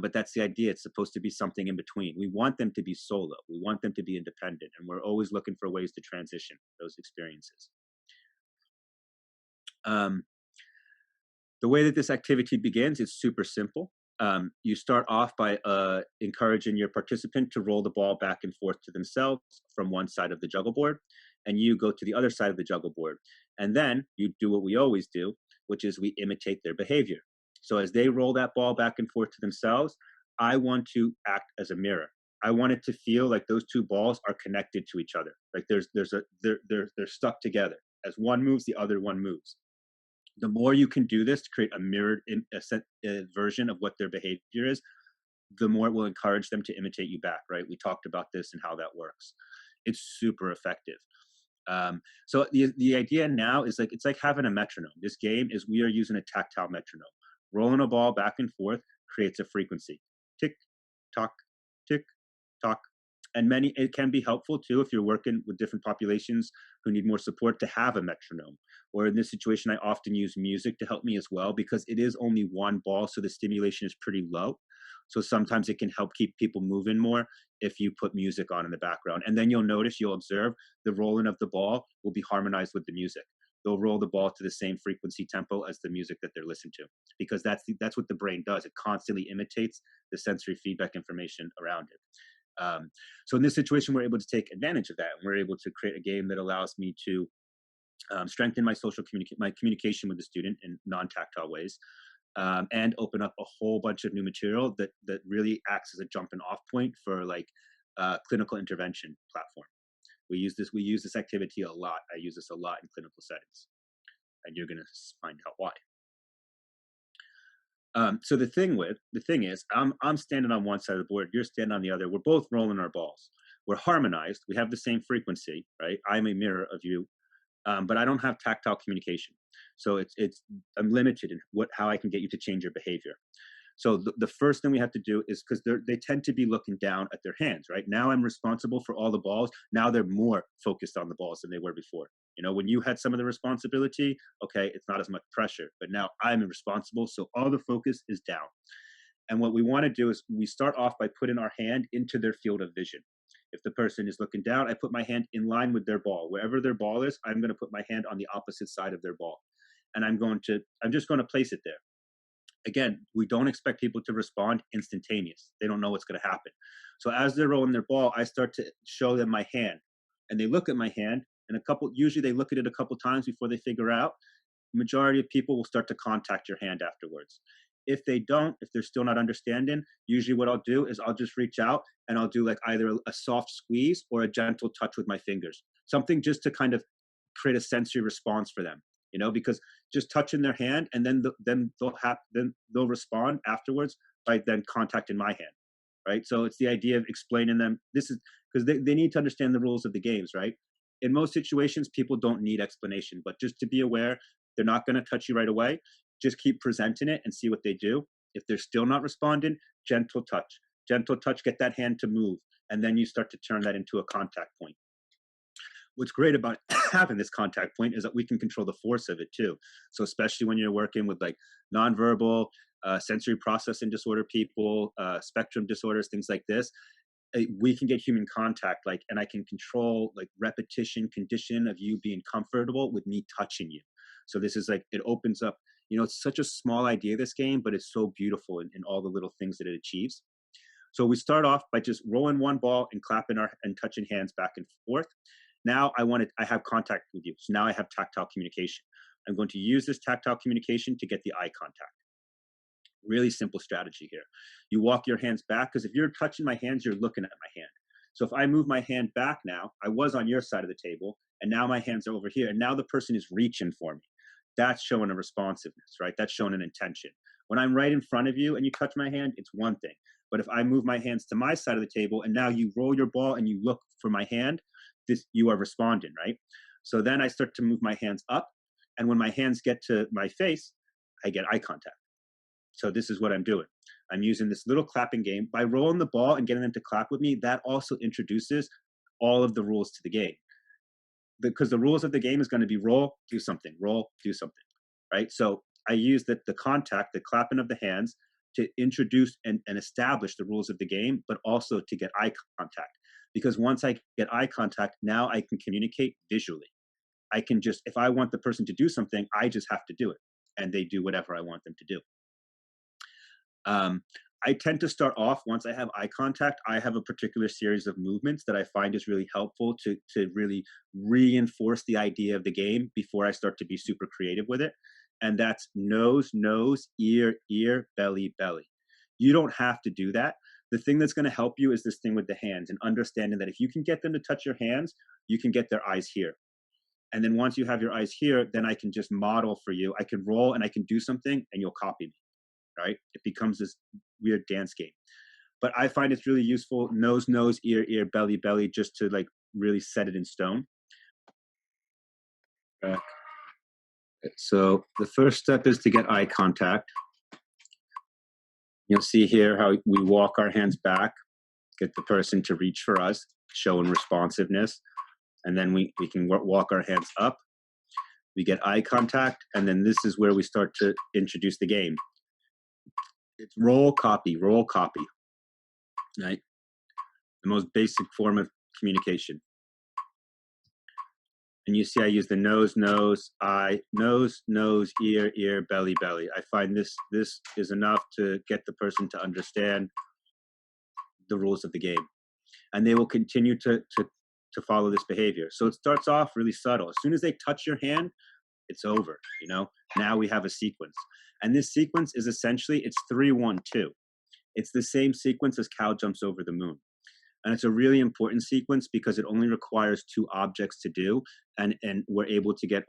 But that's the idea. It's supposed to be something in between. We want them to be solo. We want them to be independent, and we're always looking for ways to transition those experiences. Um, The way that this activity begins is super simple. You start off by encouraging your participant to roll the ball back and forth to themselves from one side of the juggle board, and you go to the other side of the juggle board. And then you do what we always do, which is we imitate their behavior. So as they roll that ball back and forth to themselves, I want to act as a mirror. I want it to feel like those two balls are connected to each other. Like they're stuck together. As one moves, the other one moves. The more you can do this to create a mirrored version of what their behavior is, the more it will encourage them to imitate you back, right? We talked about this and how that works. It's super effective. So the idea now is like it's like having a metronome. This game is we are using a tactile metronome. Rolling a ball back and forth creates a frequency. Tick, tock, tick, tock. And many it can be helpful too if you're working with different populations who need more support to have a metronome. Or in this situation, I often use music to help me as well because it is only one ball, so the stimulation is pretty low. So sometimes it can help keep people moving more if you put music on in the background. And then you'll observe the rolling of the ball will be harmonized with the music. They'll roll the ball to the same frequency tempo as the music that they're listening to, because that's what the brain does. It constantly imitates the sensory feedback information around it. So in this situation, we're able to take advantage of that, and we're able to create a game that allows me to strengthen my my communication with the student in non-tactile ways, and open up a whole bunch of new material that really acts as a jumping off point for like clinical intervention platform. We use this activity a lot. I use this a lot in clinical settings, and you're gonna find out why. So the thing is, I'm standing on one side of the board, you're standing on the other. We're both rolling our balls. We're harmonized. We have the same frequency, right? I'm a mirror of you, but I don't have tactile communication. So I'm limited in how I can get you to change your behavior. So the first thing we have to do is because they tend to be looking down at their hands, right? Now I'm responsible for all the balls. Now they're more focused on the balls than they were before. You know, when you had some of the responsibility, okay, it's not as much pressure, but now I'm responsible. So all the focus is down. And what we want to do is we start off by putting our hand into their field of vision. If the person is looking down, I put my hand in line with their ball. Wherever their ball is, I'm going to put my hand on the opposite side of their ball. And I'm just going to place it there. Again, we don't expect people to respond instantaneous. They don't know what's going to happen. So as they're rolling their ball, I start to show them my hand, and they look at my hand, and usually they look at it a couple times before they figure out. Majority of people will start to contact your hand afterwards. If they don't, if they're still not understanding, usually what I'll do is I'll just reach out and I'll do like either a soft squeeze or a gentle touch with my fingers, something just to kind of create a sensory response for them, because just touching their hand, and then they'll respond afterwards by then contacting my hand, right? So it's the idea of explaining them. This is because they need to understand the rules of the games, right? In most situations, people don't need explanation, but just to be aware, they're not going to touch you right away. Just keep presenting it and see what they do. If they're still not responding, gentle touch, get that hand to move, and then you start to turn that into a contact point. What's great about having this contact point is that we can control the force of it too. So especially when you're working with like nonverbal, sensory processing disorder people, spectrum disorders, things like this, we can get human contact, and I can control like repetition, condition of you being comfortable with me touching you. So this is like, it opens up, it's such a small idea, this game, but it's so beautiful in all the little things that it achieves. So we start off by just rolling one ball and clapping and touching hands back and forth. Now I have contact with you. So now I have tactile communication. I'm going to use this tactile communication to get the eye contact. Really simple strategy here. You walk your hands back, because if you're touching my hands, you're looking at my hand. So if I move my hand back now, I was on your side of the table, and now my hands are over here, and now the person is reaching for me. That's showing a responsiveness, right? That's showing an intention. When I'm right in front of you and you touch my hand, it's one thing. But if I move my hands to my side of the table and now you roll your ball and you look for my hand, you are responding, right? So then I start to move my hands up, and when my hands get to my face, I get eye contact. So this is what I'm doing. I'm using this little clapping game. By rolling the ball and getting them to clap with me, that also introduces all of the rules to the game. Because the rules of the game is going to be roll, do something, right? So I use the contact, the clapping of the hands, to introduce and establish the rules of the game, but also to get eye contact. Because once I get eye contact, now I can communicate visually. I can just, if I want the person to do something, I just have to do it, and they do whatever I want them to do. I tend to start off, once I have eye contact, I have a particular series of movements that I find is really helpful to really reinforce the idea of the game before I start to be super creative with it. And that's nose, nose, ear, ear, belly, belly. You don't have to do that. The thing that's going to help you is this thing with the hands, and understanding that if you can get them to touch your hands, you can get their eyes here. And then once you have your eyes here, then I can just model for you. I can roll and I can do something and you'll copy me, right? It becomes this weird dance game. But I find it's really useful, nose, nose, ear, ear, belly, belly, just to like really set it in stone. So the first step is to get eye contact. You'll see here how we walk our hands back, get the person to reach for us, showing responsiveness. And then we can walk our hands up. We get eye contact. And then this is where we start to introduce the game. It's roll, copy, right? The most basic form of communication. And you see I use the nose, nose, eye, nose, nose, ear, ear, belly, belly. I find this is enough to get the person to understand the rules of the game. And they will continue to follow this behavior. So it starts off really subtle. As soon as they touch your hand, it's over, you know? Now we have a sequence. And this sequence is essentially, it's 3-1-2. It's the same sequence as cow jumps over the moon. And it's a really important sequence because it only requires 2 objects to do. And we're able to get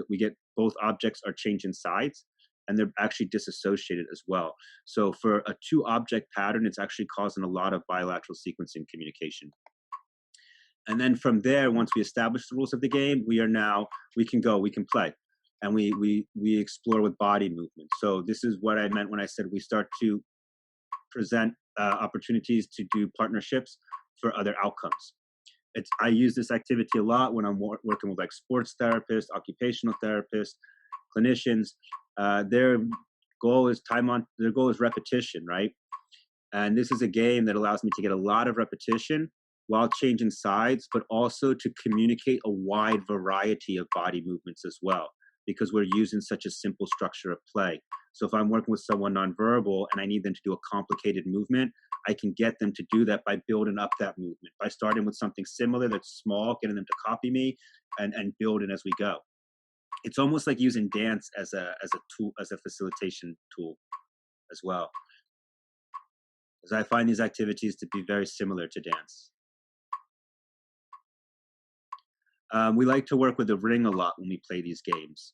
we get both objects are changing sides and they're actually disassociated as well. So for a 2-object pattern, it's actually causing a lot of bilateral sequencing communication. And then from there, once we establish the rules of the game, we can play. And we explore with body movement. So this is what I meant when I said we start to present opportunities to do partnerships for other outcomes. I use this activity a lot when I'm working with like sports therapists, occupational therapists, clinicians. Their goal is repetition, right? And this is a game that allows me to get a lot of repetition while changing sides, but also to communicate a wide variety of body movements as well, because we're using such a simple structure of play. So if I'm working with someone nonverbal and I need them to do a complicated movement, I can get them to do that by building up that movement, by starting with something similar that's small, getting them to copy me and building as we go. It's almost like using dance as a tool, as a facilitation tool as well. Because I find these activities to be very similar to dance. We like to work with the ring a lot when we play these games.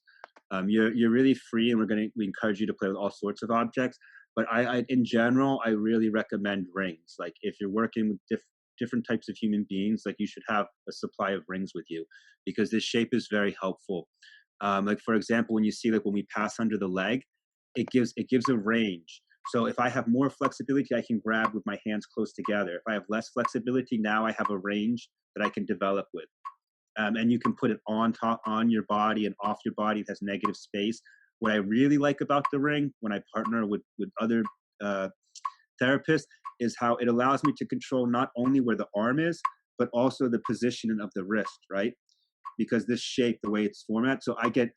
You're really free, and we encourage you to play with all sorts of objects. But in general, I really recommend rings. Like if you're working with different types of human beings, like you should have a supply of rings with you, because this shape is very helpful. Like for example, when you see like when we pass under the leg, it gives a range. So if I have more flexibility, I can grab with my hands close together. If I have less flexibility, now I have a range that I can develop with. And you can put it on your body and off your body. It has negative space. What I really like about the ring when I partner with other therapists is how it allows me to control not only where the arm is, but also the positioning of the wrist, right? Because this shape, the way it's formatted, so I get,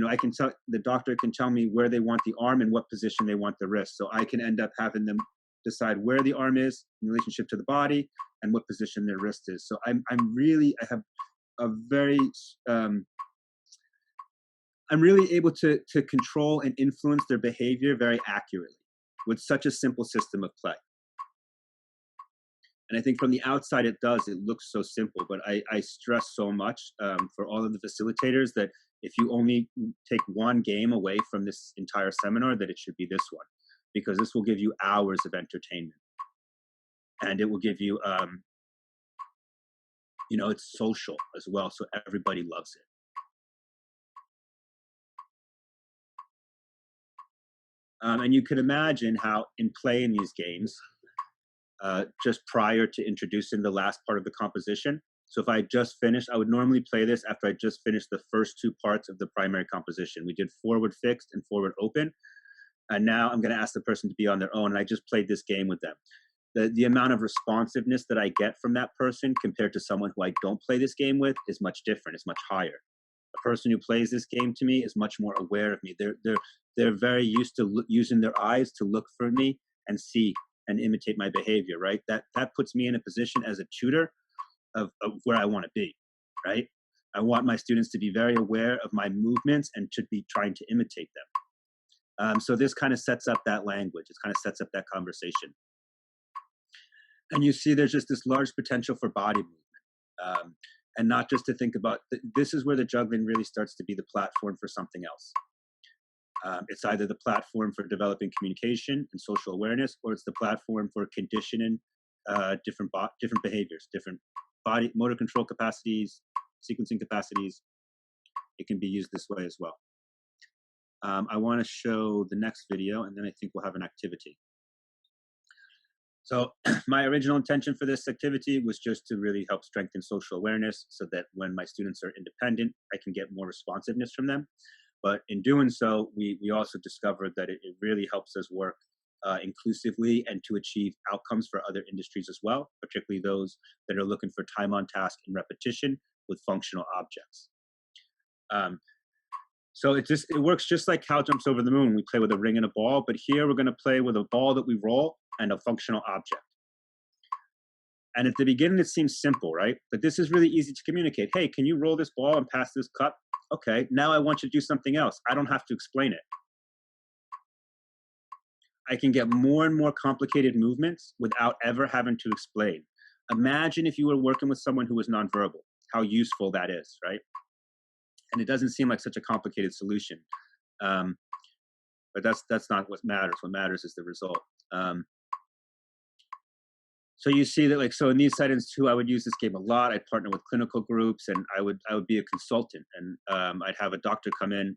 I can tell, the doctor can tell me where they want the arm and what position they want the wrist. So I can end up having them decide where the arm is in relationship to the body and what position their wrist is. So I have a very I'm really able to control and influence their behavior very accurately with such a simple system of play. And I think from the outside it looks so simple, but I stress so much for all of the facilitators that if you only take one game away from this entire seminar, that it should be this one, because this will give you hours of entertainment. And it will give you it's social as well, so everybody loves it. And you can imagine how in playing these games, just prior to introducing the last part of the composition. So if I just finished, I would normally play this after I just finished the first 2 parts of the primary composition. We did forward fixed and forward open. And now I'm going to ask the person to be on their own. And I just played this game with them. The amount of responsiveness that I get from that person compared to someone who I don't play this game with is much different, is much higher. A person who plays this game to me is much more aware of me. They're very used to using their eyes to look for me and see and imitate my behavior, right? That puts me in a position as a tutor of where I want to be, right? I want my students to be very aware of my movements and should be trying to imitate them. So this kind of sets up that language. It kind of sets up that conversation. And you see there's just this large potential for body movement. and not just to think about, this is where the juggling really starts to be the platform for something else. It's either the platform for developing communication and social awareness, or it's the platform for conditioning different behaviors, different body motor control capacities, sequencing capacities. It can be used this way as well. I want to show the next video, and then I think we'll have an activity. So my original intention for this activity was just to really help strengthen social awareness so that when my students are independent, I can get more responsiveness from them. But in doing so, we also discovered that it really helps us work inclusively and to achieve outcomes for other industries as well, particularly those that are looking for time on task and repetition with functional objects. So it works just like Cow Jumps Over the Moon. We play with a ring and a ball, but here we're going to play with a ball that we roll and a functional object. And at the beginning, it seems simple, right? But this is really easy to communicate. Hey, can you roll this ball and pass this cup? Okay, now I want you to do something else. I don't have to explain it. I can get more and more complicated movements without ever having to explain. Imagine if you were working with someone who was nonverbal, how useful that is, right? And it doesn't seem like such a complicated solution. But that's not what matters. What matters is the result. So you see that, like, so in these settings too, I would use this game a lot. I'd partner with clinical groups, and I would be a consultant, and I'd have a doctor come in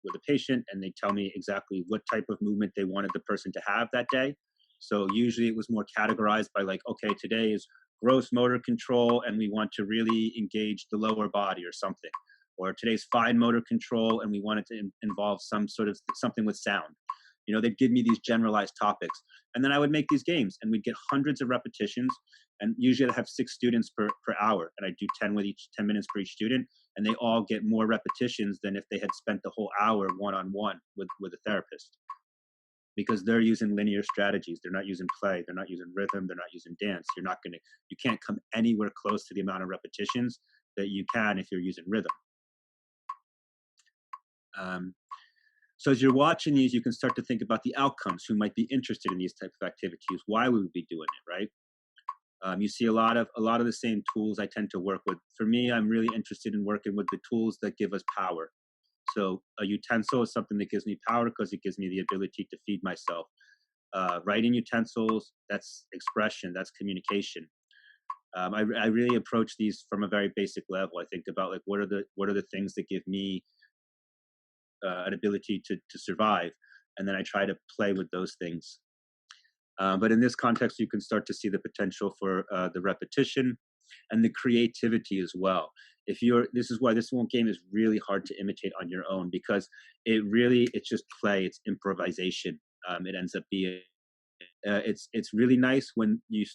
with a patient, and they'd tell me exactly what type of movement they wanted the person to have that day. So usually it was more categorized by, like, okay, today is gross motor control, and we want to really engage the lower body or something. Or today's fine motor control, and we want it to involve some sort of something with sound. You know, they'd give me these generalized topics, and then I would make these games, and we'd get hundreds of repetitions. And usually I'd have 6 students per hour, and I'd do 10 minutes per each student, and they all get more repetitions than if they had spent the whole hour one-on-one with a therapist, because they're using linear strategies. They're not using play. They're not using rhythm. They're not using dance. You can't come anywhere close to the amount of repetitions that you can if you're using rhythm. So as you're watching these, you can start to think about the outcomes, who might be interested in these types of activities, why we would be doing it, right? You see a lot of the same tools I tend to work with. For me, I'm really interested in working with the tools that give us power. So a utensil is something that gives me power because it gives me the ability to feed myself. Writing utensils, that's expression, that's communication. I really approach these from a very basic level. I think about, like, what are the things that give me an ability to survive, and then I try to play with those things. But in this context, you can start to see the potential for the repetition and the creativity as well. This is why this one game is really hard to imitate on your own, because it's just play, it's improvisation. It ends up being it's really nice when the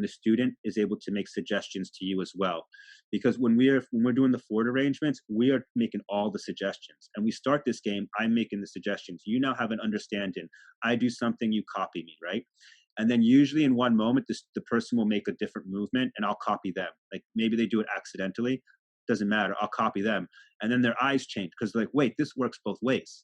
student is able to make suggestions to you as well, because when we're doing the Ford arrangements, we are making all the suggestions, and we start this game, I'm making the suggestions, you now have an understanding, I do something, you copy me, right? And then usually in one moment, the person will make a different movement, and I'll copy them. Like, maybe they do it accidentally, doesn't matter, I'll copy them, and then their eyes change because they're like, wait, this works both ways.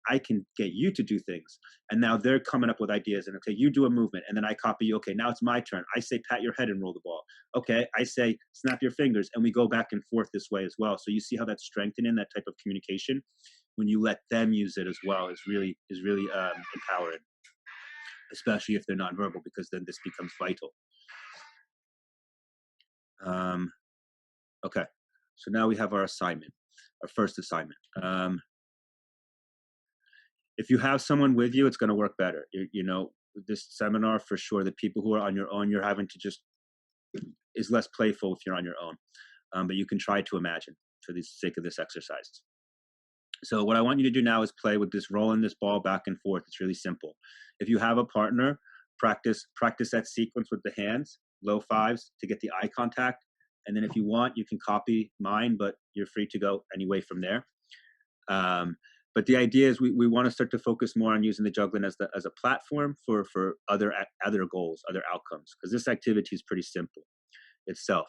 I can get you to do things. And now they're coming up with ideas, and okay, you do a movement, and then I copy you. Okay, now it's my turn. I say, pat your head and roll the ball. Okay, I say, snap your fingers, and we go back and forth this way as well. So you see how that's strengthening that type of communication when you let them use it as well is really empowering, especially if they're nonverbal, because then this becomes vital. Okay, so now we have our assignment, our first assignment. If you have someone with you, it's going to work better. This seminar, for sure, the people who are on your own, you're having to is less playful if you're on your own. But you can try to imagine for the sake of this exercise. So what I want you to do now is play with this, rolling this ball back and forth. It's really simple. If you have a partner, practice that sequence with the hands, low fives to get the eye contact. And then if you want, you can copy mine, but you're free to go anyway from there. But the idea is we want to start to focus more on using the juggling as a platform for other goals, other outcomes, because this activity is pretty simple itself.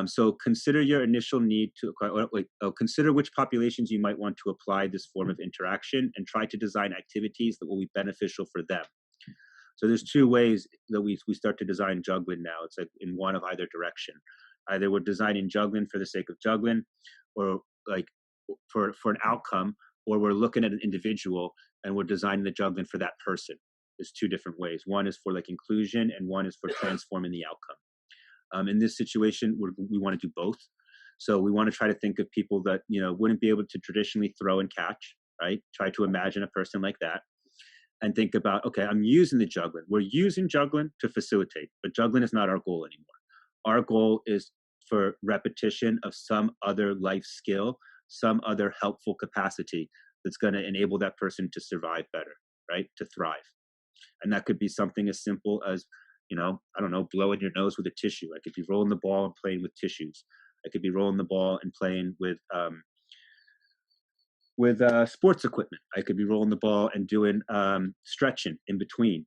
So consider your initial need to consider which populations you might want to apply this form of interaction, and try to design activities that will be beneficial for them. So there's 2 ways that we start to design juggling now. It's like in one of either direction. Either we're designing juggling for the sake of juggling, or like for an outcome, or we're looking at an individual and we're designing the juggling for that person. There's two different ways. One is for like inclusion, and one is for transforming the outcome. In this situation, we want to do both. So we want to try to think of people that wouldn't be able to traditionally throw and catch, right? Try to imagine a person like that, and think about, okay, I'm using the juggling. We're using juggling to facilitate, but juggling is not our goal anymore. Our goal is for repetition of some other life skill, some other helpful capacity that's going to enable that person to survive better, right? To thrive. And that could be something as simple as, I don't know, blowing your nose with a tissue. I could be rolling the ball and playing with tissues. I could be rolling the ball and playing with sports equipment. I could be rolling the ball and doing stretching in between.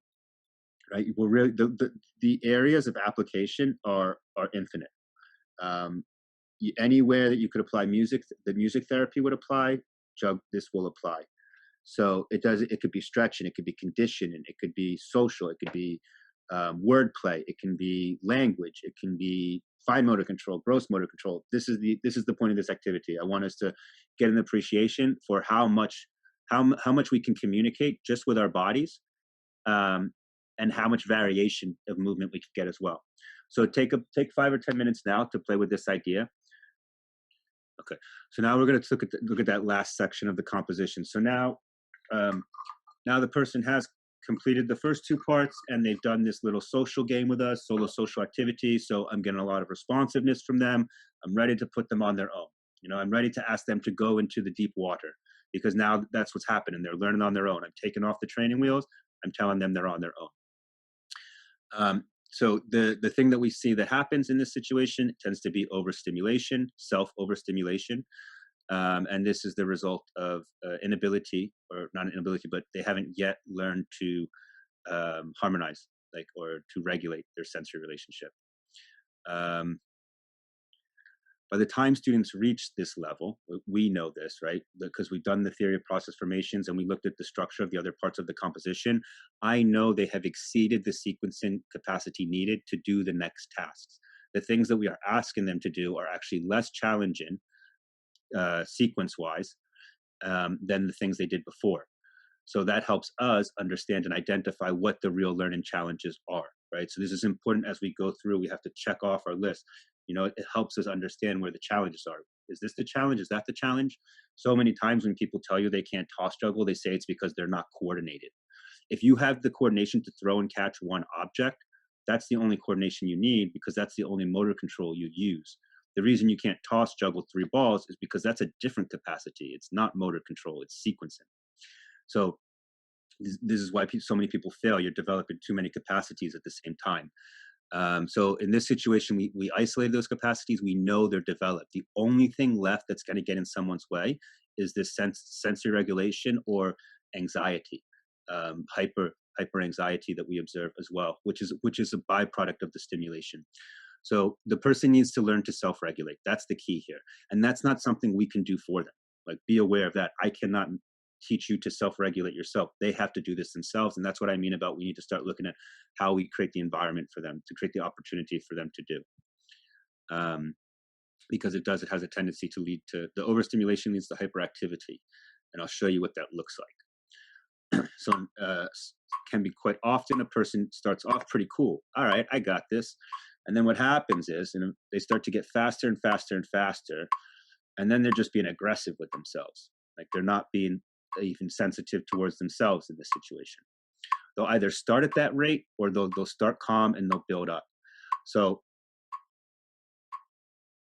Right? We're really the areas of application are infinite. Anywhere that you could apply music, the music therapy would apply. This will apply. So it could be stretching, it could be conditioning, it could be social, it could be wordplay, it can be language, it can be fine motor control, gross motor control. This is the point of this activity. I want us to get an appreciation for how much we can communicate just with our bodies, and how much variation of movement we could get as well. So take 5 or 10 minutes now to play with this idea. Okay, so now we're going to look at that last section of the composition. So now the person has completed the first two parts, and they've done this little social game with us, social activity. So I'm getting a lot of responsiveness from them. I'm ready to put them on their own. I'm ready to ask them to go into the deep water, because now that's what's happening. They're learning on their own. I'm taking off the training wheels. I'm telling them they're on their own. So the thing that we see that happens in this situation tends to be overstimulation, self-overstimulation. And this is the result of inability, or not an inability, but they haven't yet learned to harmonize, or to regulate their sensory relationship. By the time students reach this level, we know this, right? Because we've done the theory of process formations and we looked at the structure of the other parts of the composition. I know they have exceeded the sequencing capacity needed to do the next tasks. The things that we are asking them to do are actually less challenging sequence-wise than the things they did before. So that helps us understand and identify what the real learning challenges are, right? So this is important as we go through. We have to check off our list. It helps us understand where the challenges are. Is this the challenge? Is that the challenge? So many times when people tell you they can't toss juggle, they say it's because they're not coordinated. If you have the coordination to throw and catch one object, that's the only coordination you need, because that's the only motor control you use. The reason you can't toss juggle 3 balls is because that's a different capacity. It's not motor control, it's sequencing. So this is why so many people fail. You're developing too many capacities at the same time. So in this situation, we isolated those capacities. We know they're developed. The only thing left that's going to get in someone's way is this sensory regulation or anxiety, hyper anxiety that we observe as well, which is a byproduct of the stimulation. So the person needs to learn to self-regulate. That's the key here. And that's not something we can do for them. Be aware of that. I cannot teach you to self-regulate yourself. They have to do this themselves. And that's what I mean about we need to start looking at how we create the environment for them, to create the opportunity for them to do. Because it has a tendency to lead to, the overstimulation leads to hyperactivity. And I'll show you what that looks like. So can be quite often a person starts off pretty cool. All right, I got this. And then what happens is, they start to get faster and faster and faster. And then they're just being aggressive with themselves. They're not being even sensitive towards themselves in this situation. They'll either start at that rate, or they'll start calm and they'll build up. So,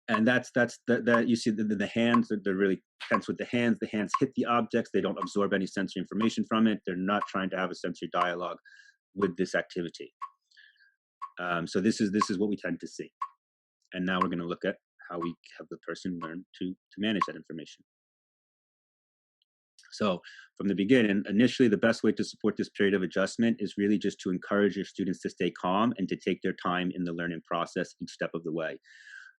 and that's that you see the hands, they're really tense with the hands. The hands hit the objects. They don't absorb any sensory information from it. They're not trying to have a sensory dialogue with this activity. So this is what we tend to see. And now we're going to look at how we have the person learn to manage that information. So from the beginning, initially, the best way to support this period of adjustment is really just to encourage your students to stay calm and to take their time in the learning process each step of the way.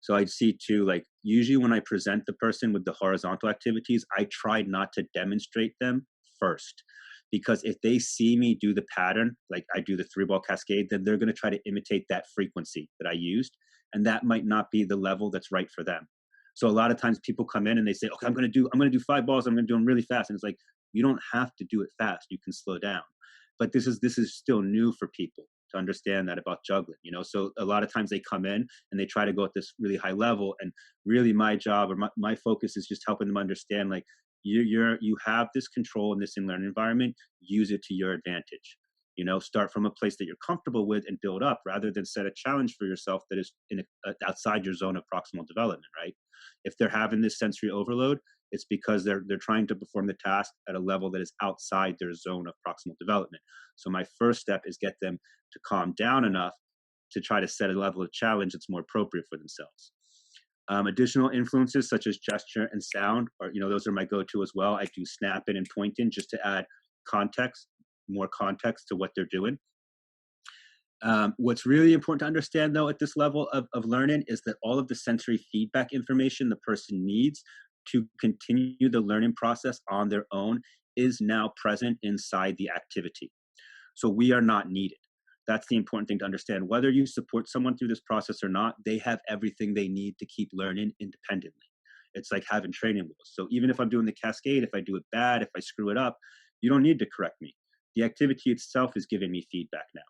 So I'd see too, usually when I present the person with the horizontal activities, I try not to demonstrate them first. Because if they see me do the pattern, like I do the 3-ball cascade, then they're going to try to imitate that frequency that I used. and that might not be the level that's right for them. So a lot of times people come in and they say, okay, I'm going to do 5 balls. I'm going to do them really fast. And it's like, you don't have to do it fast. You can slow down. But this is still new for people to understand that about juggling, you know? So a lot of times they come in and they try to go at this really high level. And really my job or my focus is just helping them understand, like, you have this control in this in-learning environment, use it to your advantage. You know, start from a place that you're comfortable with and build up, rather than set a challenge for yourself that is outside your zone of proximal development, right? If they're having this sensory overload, it's because they're trying to perform the task at a level that is outside their zone of proximal development. So my first step is get them to calm down enough to try to set a level of challenge that's more appropriate for themselves. Additional influences such as gesture and sound, or, you know, those are my go-to as well. I do snapping and pointing just to add context, more context to what they're doing. What's really important to understand, though, at this level of learning is that all of the sensory feedback information the person needs to continue the learning process on their own is now present inside the activity. So we are not needed. That's the important thing to understand. Whether you support someone through this process or not, they have everything they need to keep learning independently. It's like having training wheels. So even if I'm doing the cascade, if I do it bad, if I screw it up, you don't need to correct me. The activity itself is giving me feedback now.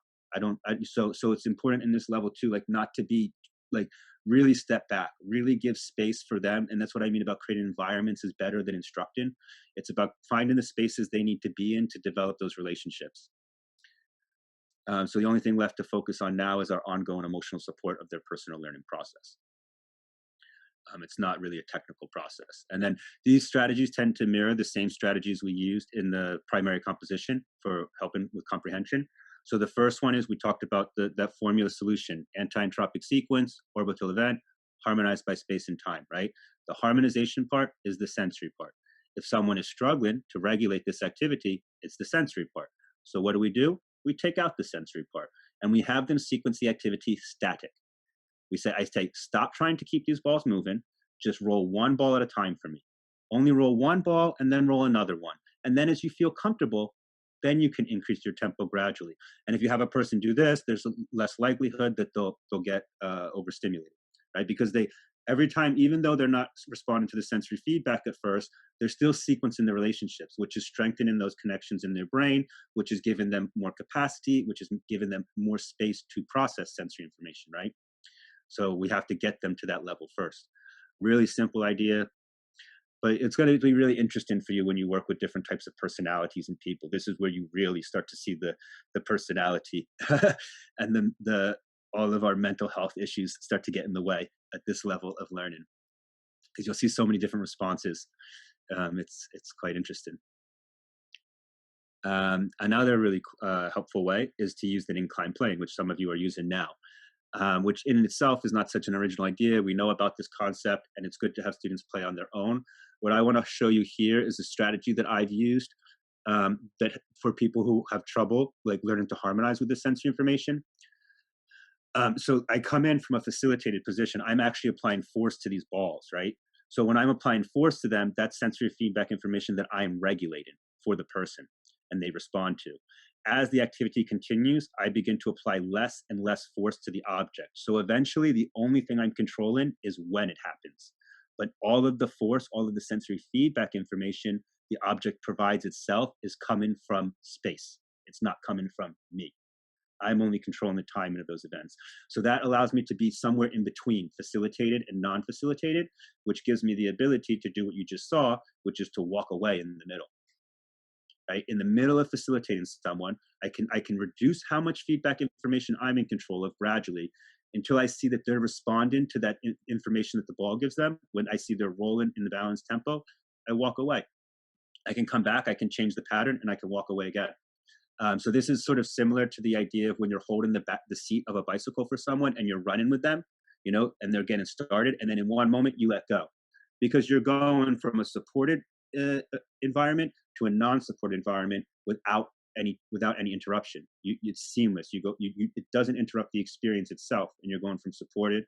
So it's important in this level too, like, not to be like, really step back, really give space for them. And that's what I mean about creating environments is better than instructing. It's about finding the spaces they need to be in to develop those relationships. So the only thing left to focus on now is our ongoing emotional support of their personal learning process. It's not really a technical process. And then these strategies tend to mirror the same strategies we used in the primary composition for helping with comprehension. So the first one is, we talked about that formula solution: anti-entropic sequence, orbital event, harmonized by space and time, right? The harmonization part is the sensory part. If someone is struggling to regulate this activity, it's the sensory part. So what do? We take out the sensory part and we have them sequence the activity static. I say, stop trying to keep these balls moving. Just roll one ball at a time for me. Only roll one ball and then roll another one. And then as you feel comfortable, then you can increase your tempo gradually. And if you have a person do this, there's less likelihood that they'll get overstimulated, right? Because every time, even though they're not responding to the sensory feedback at first, they're still sequencing the relationships, which is strengthening those connections in their brain, which is giving them more capacity, which is giving them more space to process sensory information, right? So we have to get them to that level first. Really simple idea, but it's going to be really interesting for you when you work with different types of personalities and people. This is where you really start to see the personality and the all of our mental health issues start to get in the way at this level of learning, because you'll see so many different responses. It's quite interesting. Another really helpful way is to use the inclined plane, which some of you are using now. Which in itself is not such an original idea. We know about this concept, and it's good to have students play on their own. What I want to show you here is a strategy that I've used that for people who have trouble like learning to harmonize with the sensory information. So I come in from a facilitated position. I'm actually applying force to these balls, right? So when I'm applying force to them, that's sensory feedback information that I'm regulating for the person and they respond to. As the activity continues, I begin to apply less and less force to the object. So eventually, the only thing I'm controlling is when it happens. But all of the force, all of the sensory feedback information the object provides itself is coming from space. It's not coming from me. I'm only controlling the timing of those events. So that allows me to be somewhere in between facilitated and non-facilitated, which gives me the ability to do what you just saw, which is to walk away in the middle. Right? In the middle of facilitating someone, I can reduce how much feedback information I'm in control of gradually until I see that they're responding to that information that the ball gives them. When I see they're rolling in the balanced tempo, I walk away. I can come back, I can change the pattern, and I can walk away again. So this is sort of similar to the idea of when you're holding the seat of a bicycle for someone and you're running with them, you know, and they're getting started, and then in one moment you let go, because you're going from a supported environment to a non-supported environment without any interruption. It's seamless. It doesn't interrupt the experience itself, and you're going from supported,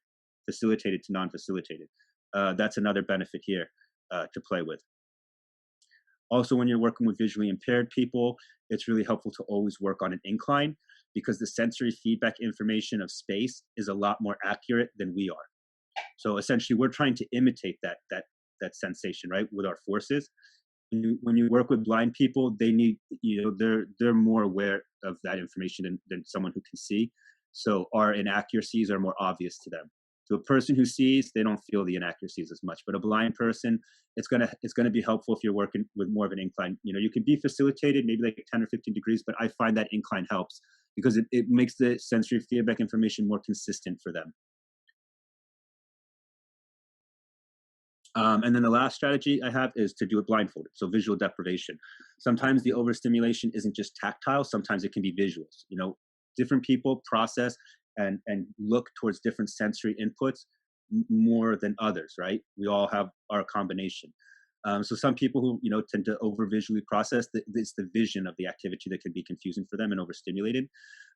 facilitated to non-facilitated. That's another benefit here to play with. Also, when you're working with visually impaired people, it's really helpful to always work on an incline. because the sensory feedback information of space is a lot more accurate than we are. So essentially, we're trying to imitate that sensation, right, with our forces. When you work with blind people, they need, they're more aware of that information than someone who can see. So our inaccuracies are more obvious to them. To a person who sees, they don't feel the inaccuracies as much. But a blind person, it's gonna be helpful if you're working with more of an incline. You can be facilitated maybe like 10 or 15 degrees, but I find that incline helps because it makes the sensory feedback information more consistent for them. And then the last strategy I have is to do it blindfolded, so visual deprivation. Sometimes the overstimulation isn't just tactile, sometimes it can be visuals. Different people process and look towards different sensory inputs more than others, right? We all have our combination. So some people who tend to over visually process, it's the vision of the activity that can be confusing for them and overstimulated.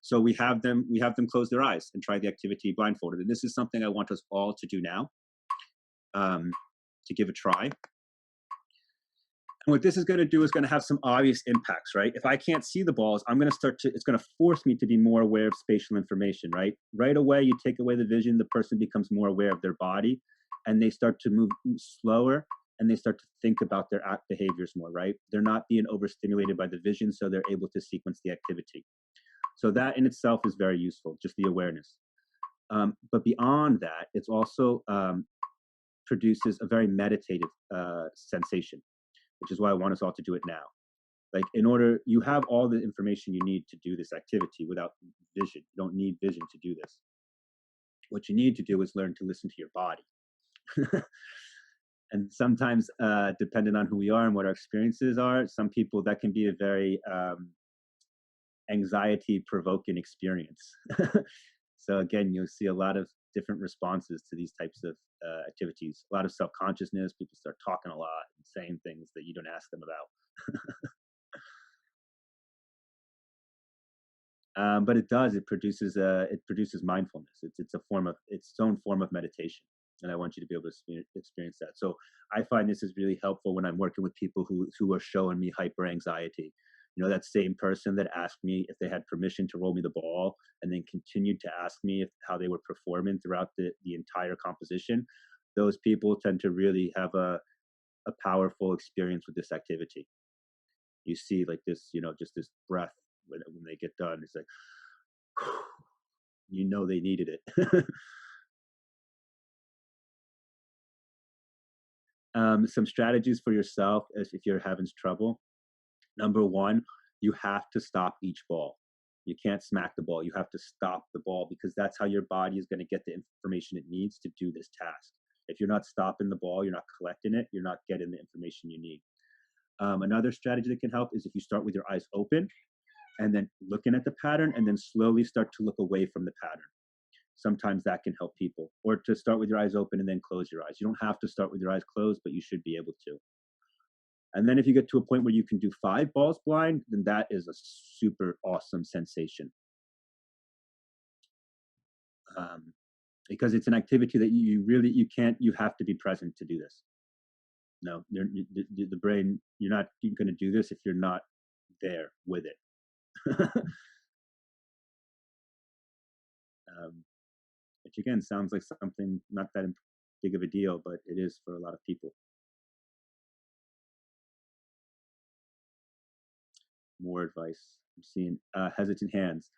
So we have them close their eyes and try the activity blindfolded. And this is something I want us all to do now. To give a try. And what this is going to do is going to have some obvious impacts, right? If I can't see the balls, it's going to force me to be more aware of spatial information, right? Right away, you take away the vision, the person becomes more aware of their body, and they start to move slower, and they start to think about their act behaviors more, right? They're not being overstimulated by the vision, so they're able to sequence the activity. So that in itself is very useful, just the awareness. But beyond that, it's also produces a very meditative sensation, which is why I want us all to do it now. Like you have all the information you need to do this activity without vision. You don't need vision to do this. What you need to do is learn to listen to your body. And sometimes, depending on who we are and what our experiences are, some people that can be a very anxiety-provoking experience. So again, you'll see a lot of different responses to these types of activities. A lot of self-consciousness. People start talking a lot and saying things that you don't ask them about. But it does. It produces mindfulness. It's its own form of meditation, and I want you to be able to experience that. So I find this is really helpful when I'm working with people who are showing me hyper anxiety. That same person that asked me if they had permission to roll me the ball and then continued to ask me how they were performing throughout the entire composition, those people tend to really have a powerful experience with this activity. You see like this, just this breath when they get done. It's like, they needed it. Some strategies for yourself if you're having trouble. Number one, you have to stop each ball. You can't smack the ball. You have to stop the ball because that's how your body is going to get the information it needs to do this task. If you're not stopping the ball, you're not collecting it, you're not getting the information you need. Another strategy that can help is if you start with your eyes open and then looking at the pattern and then slowly start to look away from the pattern. Sometimes that can help people. Or to start with your eyes open and then close your eyes. You don't have to start with your eyes closed, but you should be able to. And then if you get to a point where you can do 5 balls blind, then that is a super awesome sensation. Because it's an activity that you have to be present to do this. No, the brain, you're not going to do this if you're not there with it. Which again, sounds like something not that big of a deal, but it is for a lot of people. More advice. I'm seeing hesitant hands.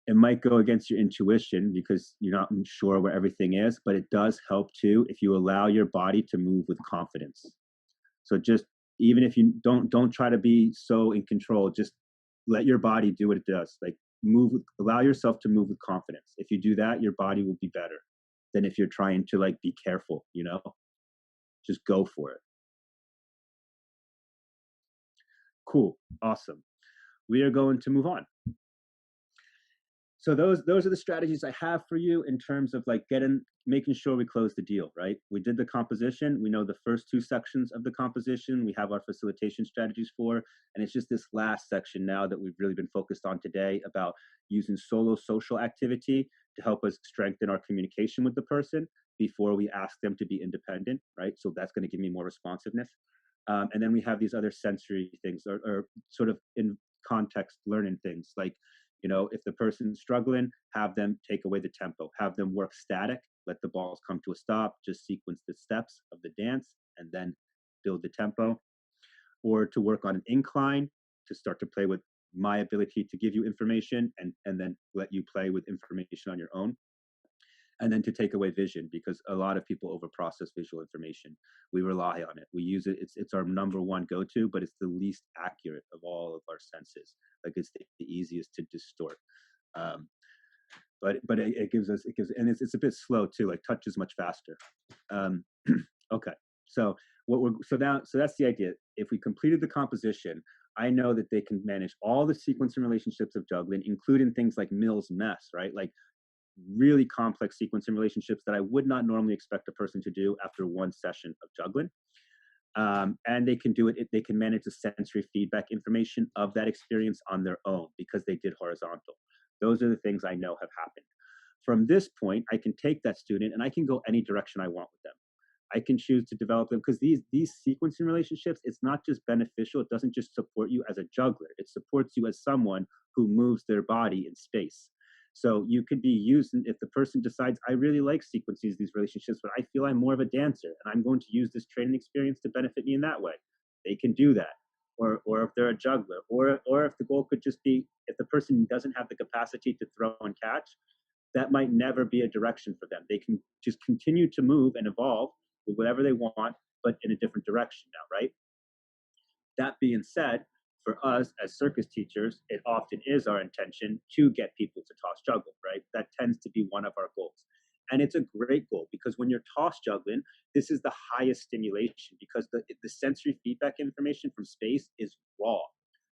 It might go against your intuition because you're not sure where everything is, but it does help too if you allow your body to move with confidence. So just even if you don't try to be so in control, just let your body do what it does. Like allow yourself to move with confidence. If you do that, your body will be better than if you're trying to like be careful, just go for it. Cool. Awesome. We are going to move on. So those are the strategies I have for you in terms of like making sure we close the deal, right? We did the composition. We know the first 2 sections of the composition. We have our facilitation strategies for, and it's just this last section now that we've really been focused on today about using solo social activity to help us strengthen our communication with the person before we ask them to be independent, right? So that's going to give me more responsiveness. And then we have these other sensory things or sort of context learning things like, you know, if the person's struggling, have them take away the tempo, have them work static, let the balls come to a stop, just sequence the steps of the dance and then build the tempo. Or to work on an incline, to start to play with my ability to give you information and then let you play with information on your own. And then to take away vision, because a lot of people overprocess visual information. We rely on it. We use it. It's our number one go-to, but it's the least accurate of all of our senses. Like it's the easiest to distort. Um, but it gives us, and it's a bit slow too. Like touch is much faster. Um, okay, so so that's the idea. If we completed the composition, I know that they can manage all the sequence and relationships of juggling, including things like Mills mess, right? Like really complex sequence and relationships that I would not normally expect a person to do after one session of juggling. And they can do it, they can manage the sensory feedback information of that experience on their own because they did horizontal. Those are the things I know have happened. From this point, I can take that student and I can go any direction I want with them. I can choose to develop them because these sequencing relationships, it's not just beneficial. It doesn't just support you as a juggler. It supports you as someone who moves their body in space. So you could be using, if the person decides, I really like sequencing these relationships, but I feel I'm more of a dancer and I'm going to use this training experience to benefit me in that way. They can do that. Or if they're a juggler, or if the goal could just be, if the person doesn't have the capacity to throw and catch, that might never be a direction for them. They can just continue to move and evolve with whatever they want, but in a different direction now, right? That being said, for us as circus teachers, it often is our intention to get people to toss juggle, right? That tends to be one of our goals. And it's a great goal because when you're toss juggling, this is the highest stimulation because the sensory feedback information from space is raw.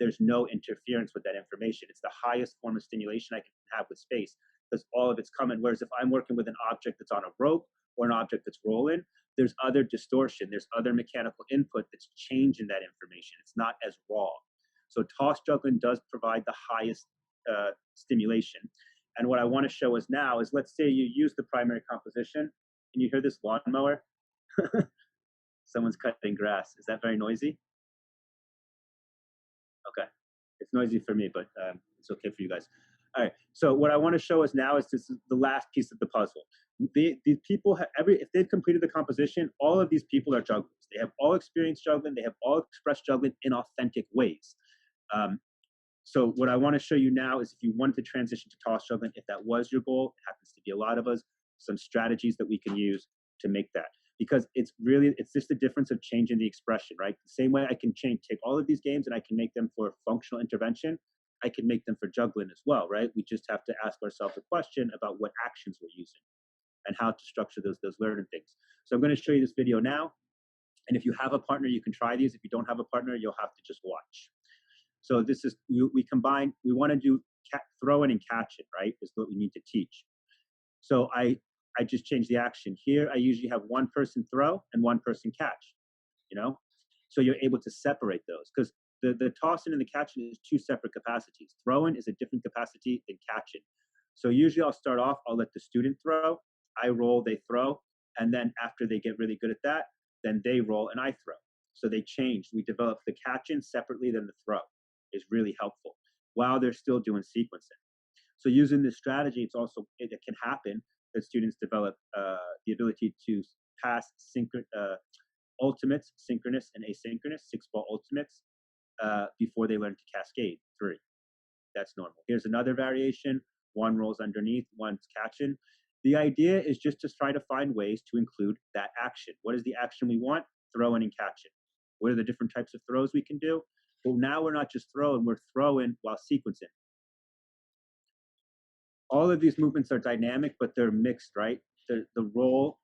There's no interference with that information. It's the highest form of stimulation I can have with space because all of it's coming. Whereas if I'm working with an object that's on a rope or an object that's rolling, there's other distortion, there's other mechanical input that's changing that information. It's not as raw. So toss juggling does provide the highest stimulation. And what I want to show us now is, let's say you use the primary composition and you hear this lawnmower. Someone's cutting grass. Is that very noisy? Okay. It's noisy for me, but it's okay for you guys. All right. So what I want to show us now is this is the last piece of the puzzle. These people have if they've completed the composition, all of these people are jugglers. They have all experienced juggling. They have all expressed juggling in authentic ways. So what I want to show you now is, if you wanted to transition to toss juggling, if that was your goal, it happens to be a lot of us, some strategies that we can use to make that. Because it's just the difference of changing the expression, right? The same way I can take all of these games and I can make them for functional intervention, I can make them for juggling as well, right? We just have to ask ourselves a question about what actions we're using and how to structure those learning things. So I'm going to show you this video now. And if you have a partner, you can try these. If you don't have a partner, you'll have to just watch. So this is, we want to do throw in and catch it, right? Is what we need to teach. So I just changed the action. Here, I usually have one person throw and one person catch, you know? So you're able to separate those because the tossing and the catching is two separate capacities. Throwing is a different capacity than catching. So usually I'll start off, I'll let the student throw, I roll, they throw, and then after they get really good at that, then they roll and I throw. So they change. We develop the catching separately than the throw is really helpful while they're still doing sequencing. So using this strategy, it can happen that students develop the ability to pass ultimates, synchronous and asynchronous, 6-ball ultimates, before they learn to cascade 3. That's normal. Here's another variation. One rolls underneath, one's catching. The idea is just to try to find ways to include that action. What is the action we want? Throwing and catching. What are the different types of throws we can do? Well, now we're not just throwing, we're throwing while sequencing. All of these movements are dynamic, but they're mixed, right? The roll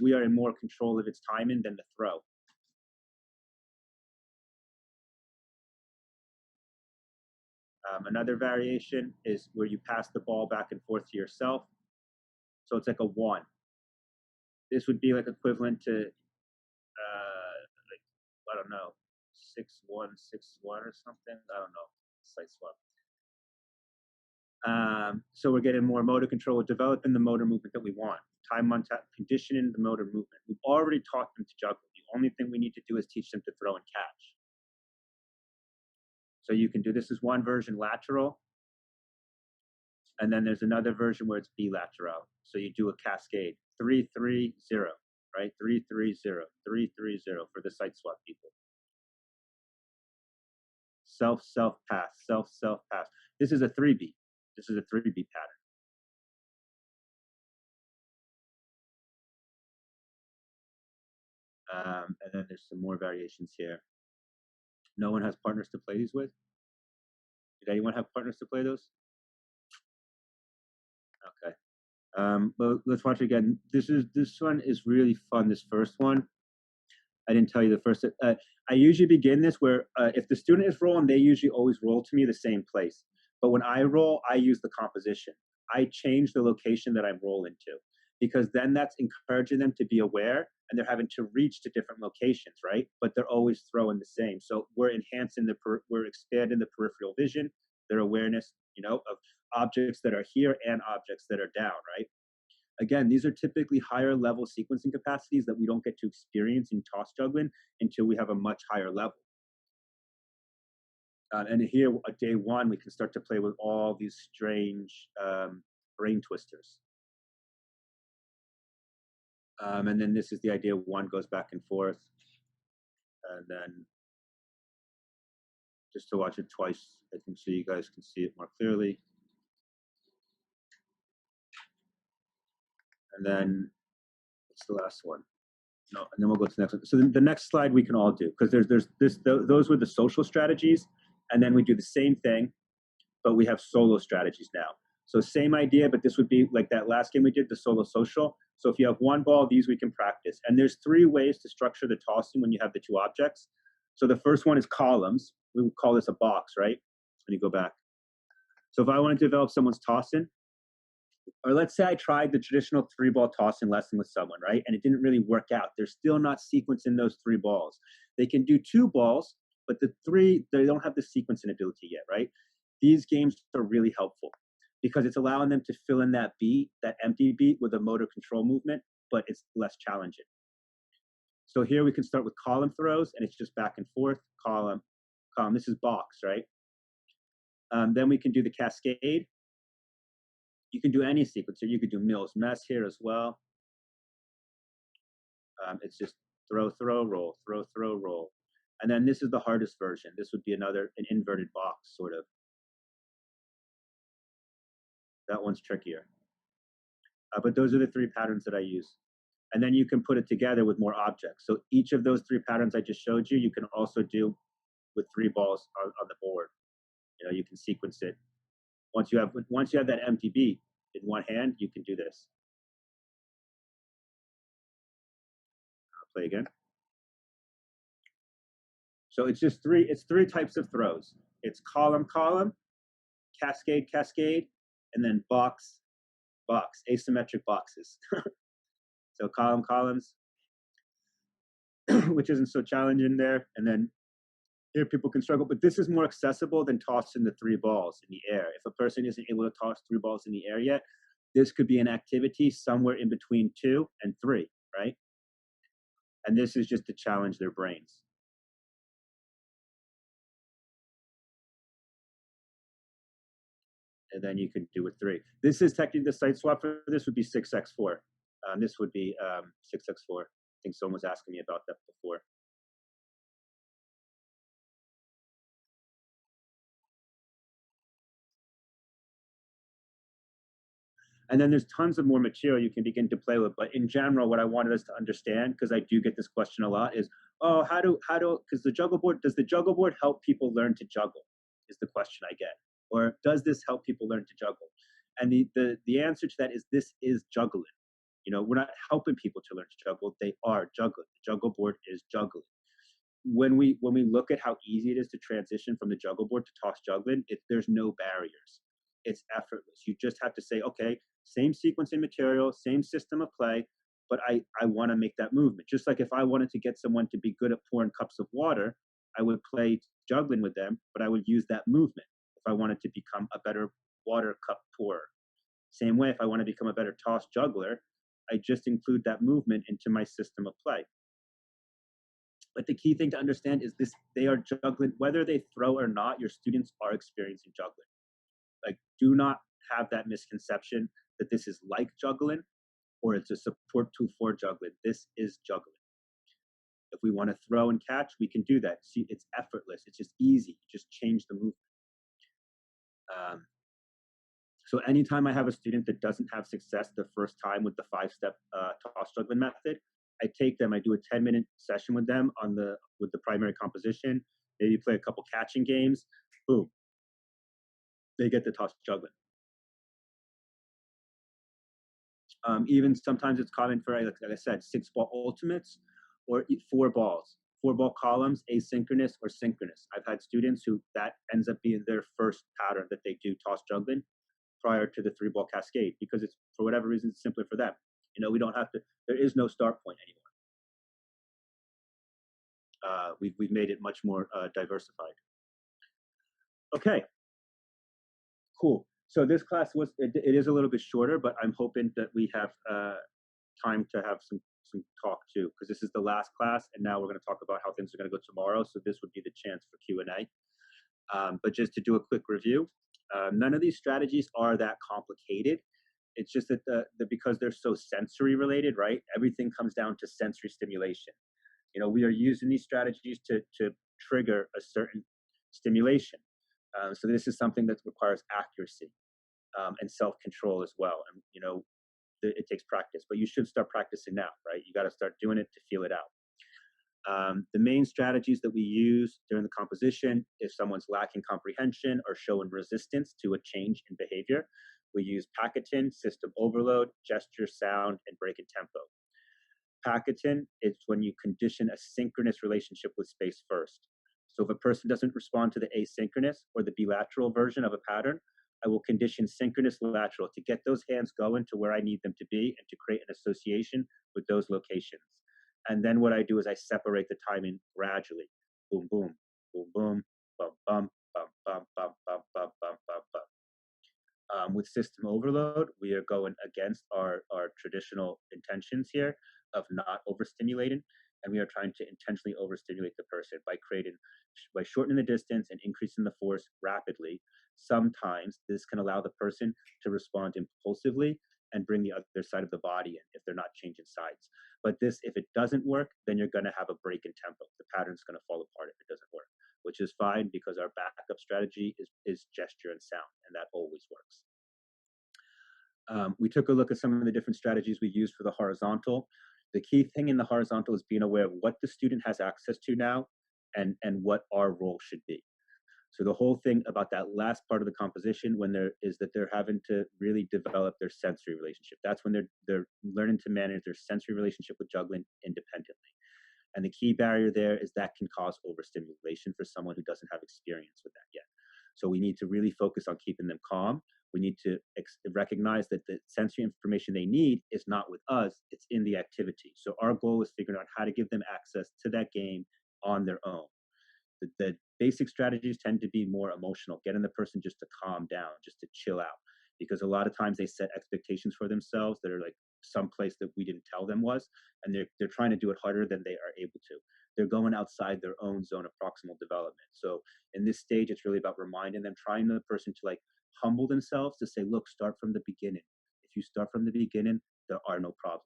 we are in more control of its timing than the throw. Another variation is where you pass the ball back and forth to yourself. So it's like a 1. This would be like equivalent to, like, I don't know, 6-1, 6-1 or something. I don't know. Slight swap. So we're getting more motor control. We're developing the motor movement that we want. Time on tap, conditioning the motor movement. We've already taught them to juggle. The only thing we need to do is teach them to throw and catch. So you can do, this is one version lateral, and then there's another version where it's bilateral. So you do a cascade, 3-3-0, right? 3-3-0, 3-3-0 for the site swap people. Self, self, pass, self, self, pass. This is a 3-beat. This is a 3-beat pattern. And then there's some more variations here. No one has partners to play these with? Did anyone have partners to play those? Okay. But let's watch it again. This one is really fun. This first one, I didn't tell you the first. I usually begin this where if the student is rolling, they usually always roll to me the same place. But when I roll, I use the composition. I change the location that I'm rolling to, because then that's encouraging them to be aware, and they're having to reach to different locations, right? But they're always throwing the same. So we're enhancing we're expanding the peripheral vision, their awareness, of objects that are here and objects that are down, right? Again, these are typically higher level sequencing capacities that we don't get to experience in toss juggling until we have a much higher level. And here, at day one, we can start to play with all these strange brain twisters. And then this is the idea, one goes back and forth. And then just to watch it twice, I think, so you guys can see it more clearly. And then what's the last one? No, and then we'll go to the next one. So the next slide we can all do, because those were the social strategies, and then we do the same thing, but we have solo strategies now. So same idea, but this would be like that last game we did, the solo social. So if you have one ball, these we can practice. And there's 3 ways to structure the tossing when you have the 2 objects. So the first one is columns. We would call this a box, right? When you go back. So if I want to develop someone's tossing, or let's say I tried the traditional 3-ball tossing lesson with someone, right? And it didn't really work out. They're still not sequencing those 3 balls. They can do 2 balls, but the 3, they don't have the sequencing ability yet, right? These games are really helpful because it's allowing them to fill in that beat, that empty beat, with a motor control movement, but it's less challenging. So here we can start with column throws, and it's just back and forth, column, column. This is box, right? Then we can do the cascade. You can do any sequencer. You could do Mills Mess here as well. It's just throw, throw, roll, throw, throw, roll. And then this is the hardest version. This would be an inverted box, sort of. That one's trickier. But those are the 3 patterns that I use. And then you can put it together with more objects. So each of those 3 patterns I just showed you, you can also do with 3 balls on the board. You can sequence it. Once you have that empty beat in one hand, you can do this. I'll play again. So it's just 3 types of throws. It's column, column, cascade, cascade, and then box, box, asymmetric boxes. So column, columns, which isn't so challenging there. And then here people can struggle, but this is more accessible than tossing the 3 balls in the air. If a person isn't able to toss 3 balls in the air yet, this could be an activity somewhere in between 2 and 3, right? And this is just to challenge their brains. And then you can do with 3. This is technically the site swap for this would be 6x4. This would be 6x4. I think someone was asking me about that before. And then there's tons of more material you can begin to play with. But in general, what I wanted us to understand, because I do get this question a lot, is, oh, because does the juggle board help people learn to juggle? Is the question I get. Or does this help people learn to juggle? And the answer to that is, this is juggling. We're not helping people to learn to juggle. They are juggling. The juggle board is juggling. When we look at how easy it is to transition from the juggle board to toss juggling, there's no barriers. It's effortless. You just have to say, okay, same sequencing material, same system of play, but I want to make that movement. Just like if I wanted to get someone to be good at pouring cups of water, I would play juggling with them, but I would use that movement if I wanted to become a better water cup pourer. Same way, if I want to become a better toss juggler, I just include that movement into my system of play. But the key thing to understand is this: they are juggling, whether they throw or not, your students are experiencing juggling. Like, do not have that misconception that this is like juggling or it's a support tool for juggling. This is juggling. If we want to throw and catch, we can do that. See, it's effortless. It's just easy. You just change the movement. Um, so anytime I have a student that doesn't have success the first time with the 5-step toss juggling method, I take them. I do a 10-minute session with them with the primary composition. Maybe play a couple catching games. Boom, they get the toss juggling. Even sometimes it's common for, like I said, 6-ball ultimates or 4 ball columns, asynchronous or synchronous. I've had students who that ends up being their first pattern that they do toss juggling prior to the 3-ball cascade, because it's, for whatever reason, it's simpler for them. We don't have to, there is no start point anymore. We've made it much more diversified. Okay, cool. So this class it is a little bit shorter, but I'm hoping that we have time to have some talk too, because this is the last class, and now we're going to talk about how things are going to go tomorrow. So this would be the chance for Q&A. But just to do a quick review, none of these strategies are that complicated. It's just that because they're so sensory related, right? Everything comes down to sensory stimulation. We are using these strategies to trigger a certain stimulation. So this is something that requires accuracy and self-control as well. And it takes practice, but you should start practicing now, right? You got to start doing it to feel it out. The main strategies that we use during the composition, if someone's lacking comprehension or showing resistance to a change in behavior, we use packeting, system overload, gesture, sound, and break in tempo. Packeting is when you condition a synchronous relationship with space first. So if a person doesn't respond to the asynchronous or the bilateral version of a pattern, I will condition synchronous lateral to get those hands going to where I need them to be and to create an association with those locations. And then what I do is I separate the timing gradually. Boom, boom, boom, boom, bum, bum, bum, bum, bum, bum, bum, bum, bum, bum. With system overload, we are going against our traditional intentions here of not overstimulating, and we are trying to intentionally overstimulate the person by shortening the distance and increasing the force rapidly. Sometimes this can allow the person to respond impulsively and bring the other side of the body in if they're not changing sides. But if it doesn't work, then you're going to have a break in tempo. The pattern's going to fall apart if it doesn't work, which is fine because our backup strategy is gesture and sound, and that always works. We took a look at some of the different strategies we use for the horizontal. The key thing in the horizontal is being aware of what the student has access to now and what our role should be. So the whole thing about that last part of the composition they're having to really develop their sensory relationship. That's when they're learning to manage their sensory relationship with juggling independently. And the key barrier there is that can cause overstimulation for someone who doesn't have experience with that yet. So we need to really focus on keeping them calm. We need to recognize that the sensory information they need is not with us, it's in the activity. So our goal is figuring out how to give them access to that game on their own. The basic strategies tend to be more emotional, getting the person just to calm down, just to chill out. Because a lot of times they set expectations for themselves that are like someplace that we didn't tell them was, and they're trying to do it harder than they are able to. They're going outside their own zone of proximal development. So in this stage, it's really about reminding them, trying the person to humble themselves, to say, look, start from the beginning. If you start from the beginning, there are no problems.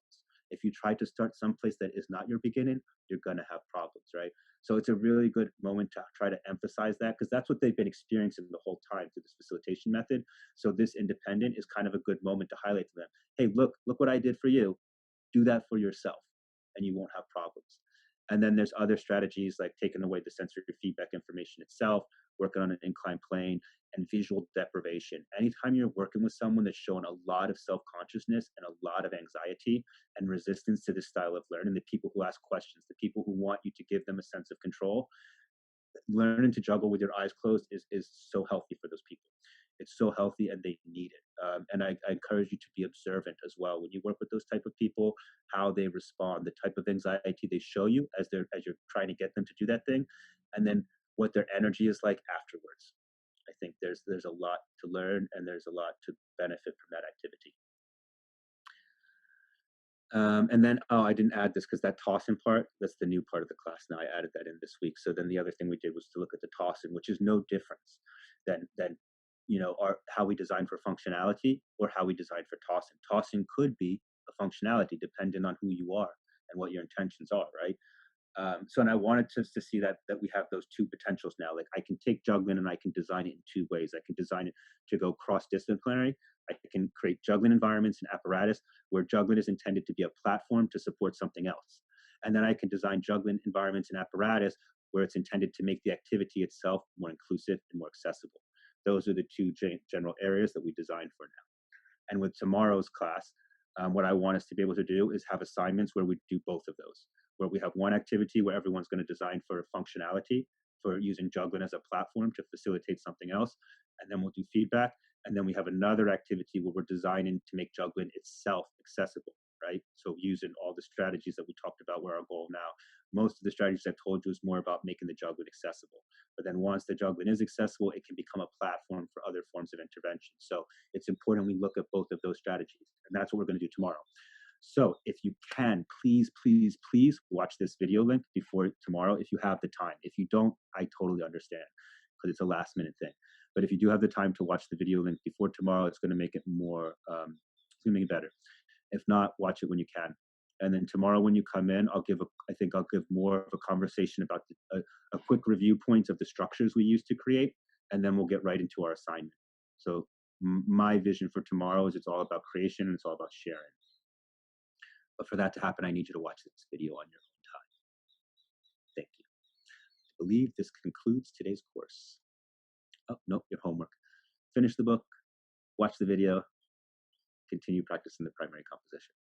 If you try to start someplace that is not your beginning, you're going to have problems, right? So it's a really good moment to try to emphasize that, because that's what they've been experiencing the whole time through this facilitation method. So this independent is kind of a good moment to highlight to them, hey, look what I did for you. Do that for yourself and you won't have problems. And then there's other strategies like taking away the sensory feedback information itself, working on an inclined plane, and visual deprivation. Anytime you're working with someone that's showing a lot of self-consciousness and a lot of anxiety and resistance to this style of learning, the people who ask questions, the people who want you to give them a sense of control, learning to juggle with your eyes closed is so healthy for those people. It's so healthy and they need it. And I encourage you to be observant as well when you work with those type of people, how they respond, the type of anxiety they show you as you're trying to get them to do that thing, and then what their energy is like afterwards. I think there's a lot to learn and there's a lot to benefit from that activity. And then, oh, I didn't add this because that tossing part, that's the new part of the class. Now I added that in this week. So then the other thing we did was to look at the tossing, which is no difference than how we design for functionality or how we design for tossing. Tossing could be a functionality depending on who you are and what your intentions are, right? And I wanted to see that we have those two potentials now. Like I can take juggling and I can design it in two ways. I can design it to go cross-disciplinary. I can create juggling environments and apparatus where juggling is intended to be a platform to support something else. And then I can design juggling environments and apparatus where it's intended to make the activity itself more inclusive and more accessible. Those are the two general areas that we designed for now. And with tomorrow's class, what I want us to be able to do is have assignments where we do both of those, where we have one activity where everyone's going to design for functionality, for using juggling as a platform to facilitate something else, and then we'll do feedback. And then we have another activity where we're designing to make juggling itself accessible, right? So using all the strategies that we talked about were our goal now. Most of the strategies I told you is more about making the juggling accessible. But then once the juggling is accessible, it can become a platform for other forms of intervention. So it's important we look at both of those strategies. And that's what we're going to do tomorrow. So if you can, please, please, please watch this video link before tomorrow if you have the time. If you don't, I totally understand because it's a last minute thing. But if you do have the time to watch the video link before tomorrow, it's going to make it more, it's going to make it better. If not, watch it when you can. And then tomorrow when you come in, I think I'll give more of a conversation about a quick review points of the structures we use to create, and then we'll get right into our assignment. So my vision for tomorrow is it's all about creation and it's all about sharing. But for that to happen, I need you to watch this video on your own time. Thank you. I believe this concludes today's course. Oh, no, your homework. Finish the book, watch the video, continue practicing the primary composition.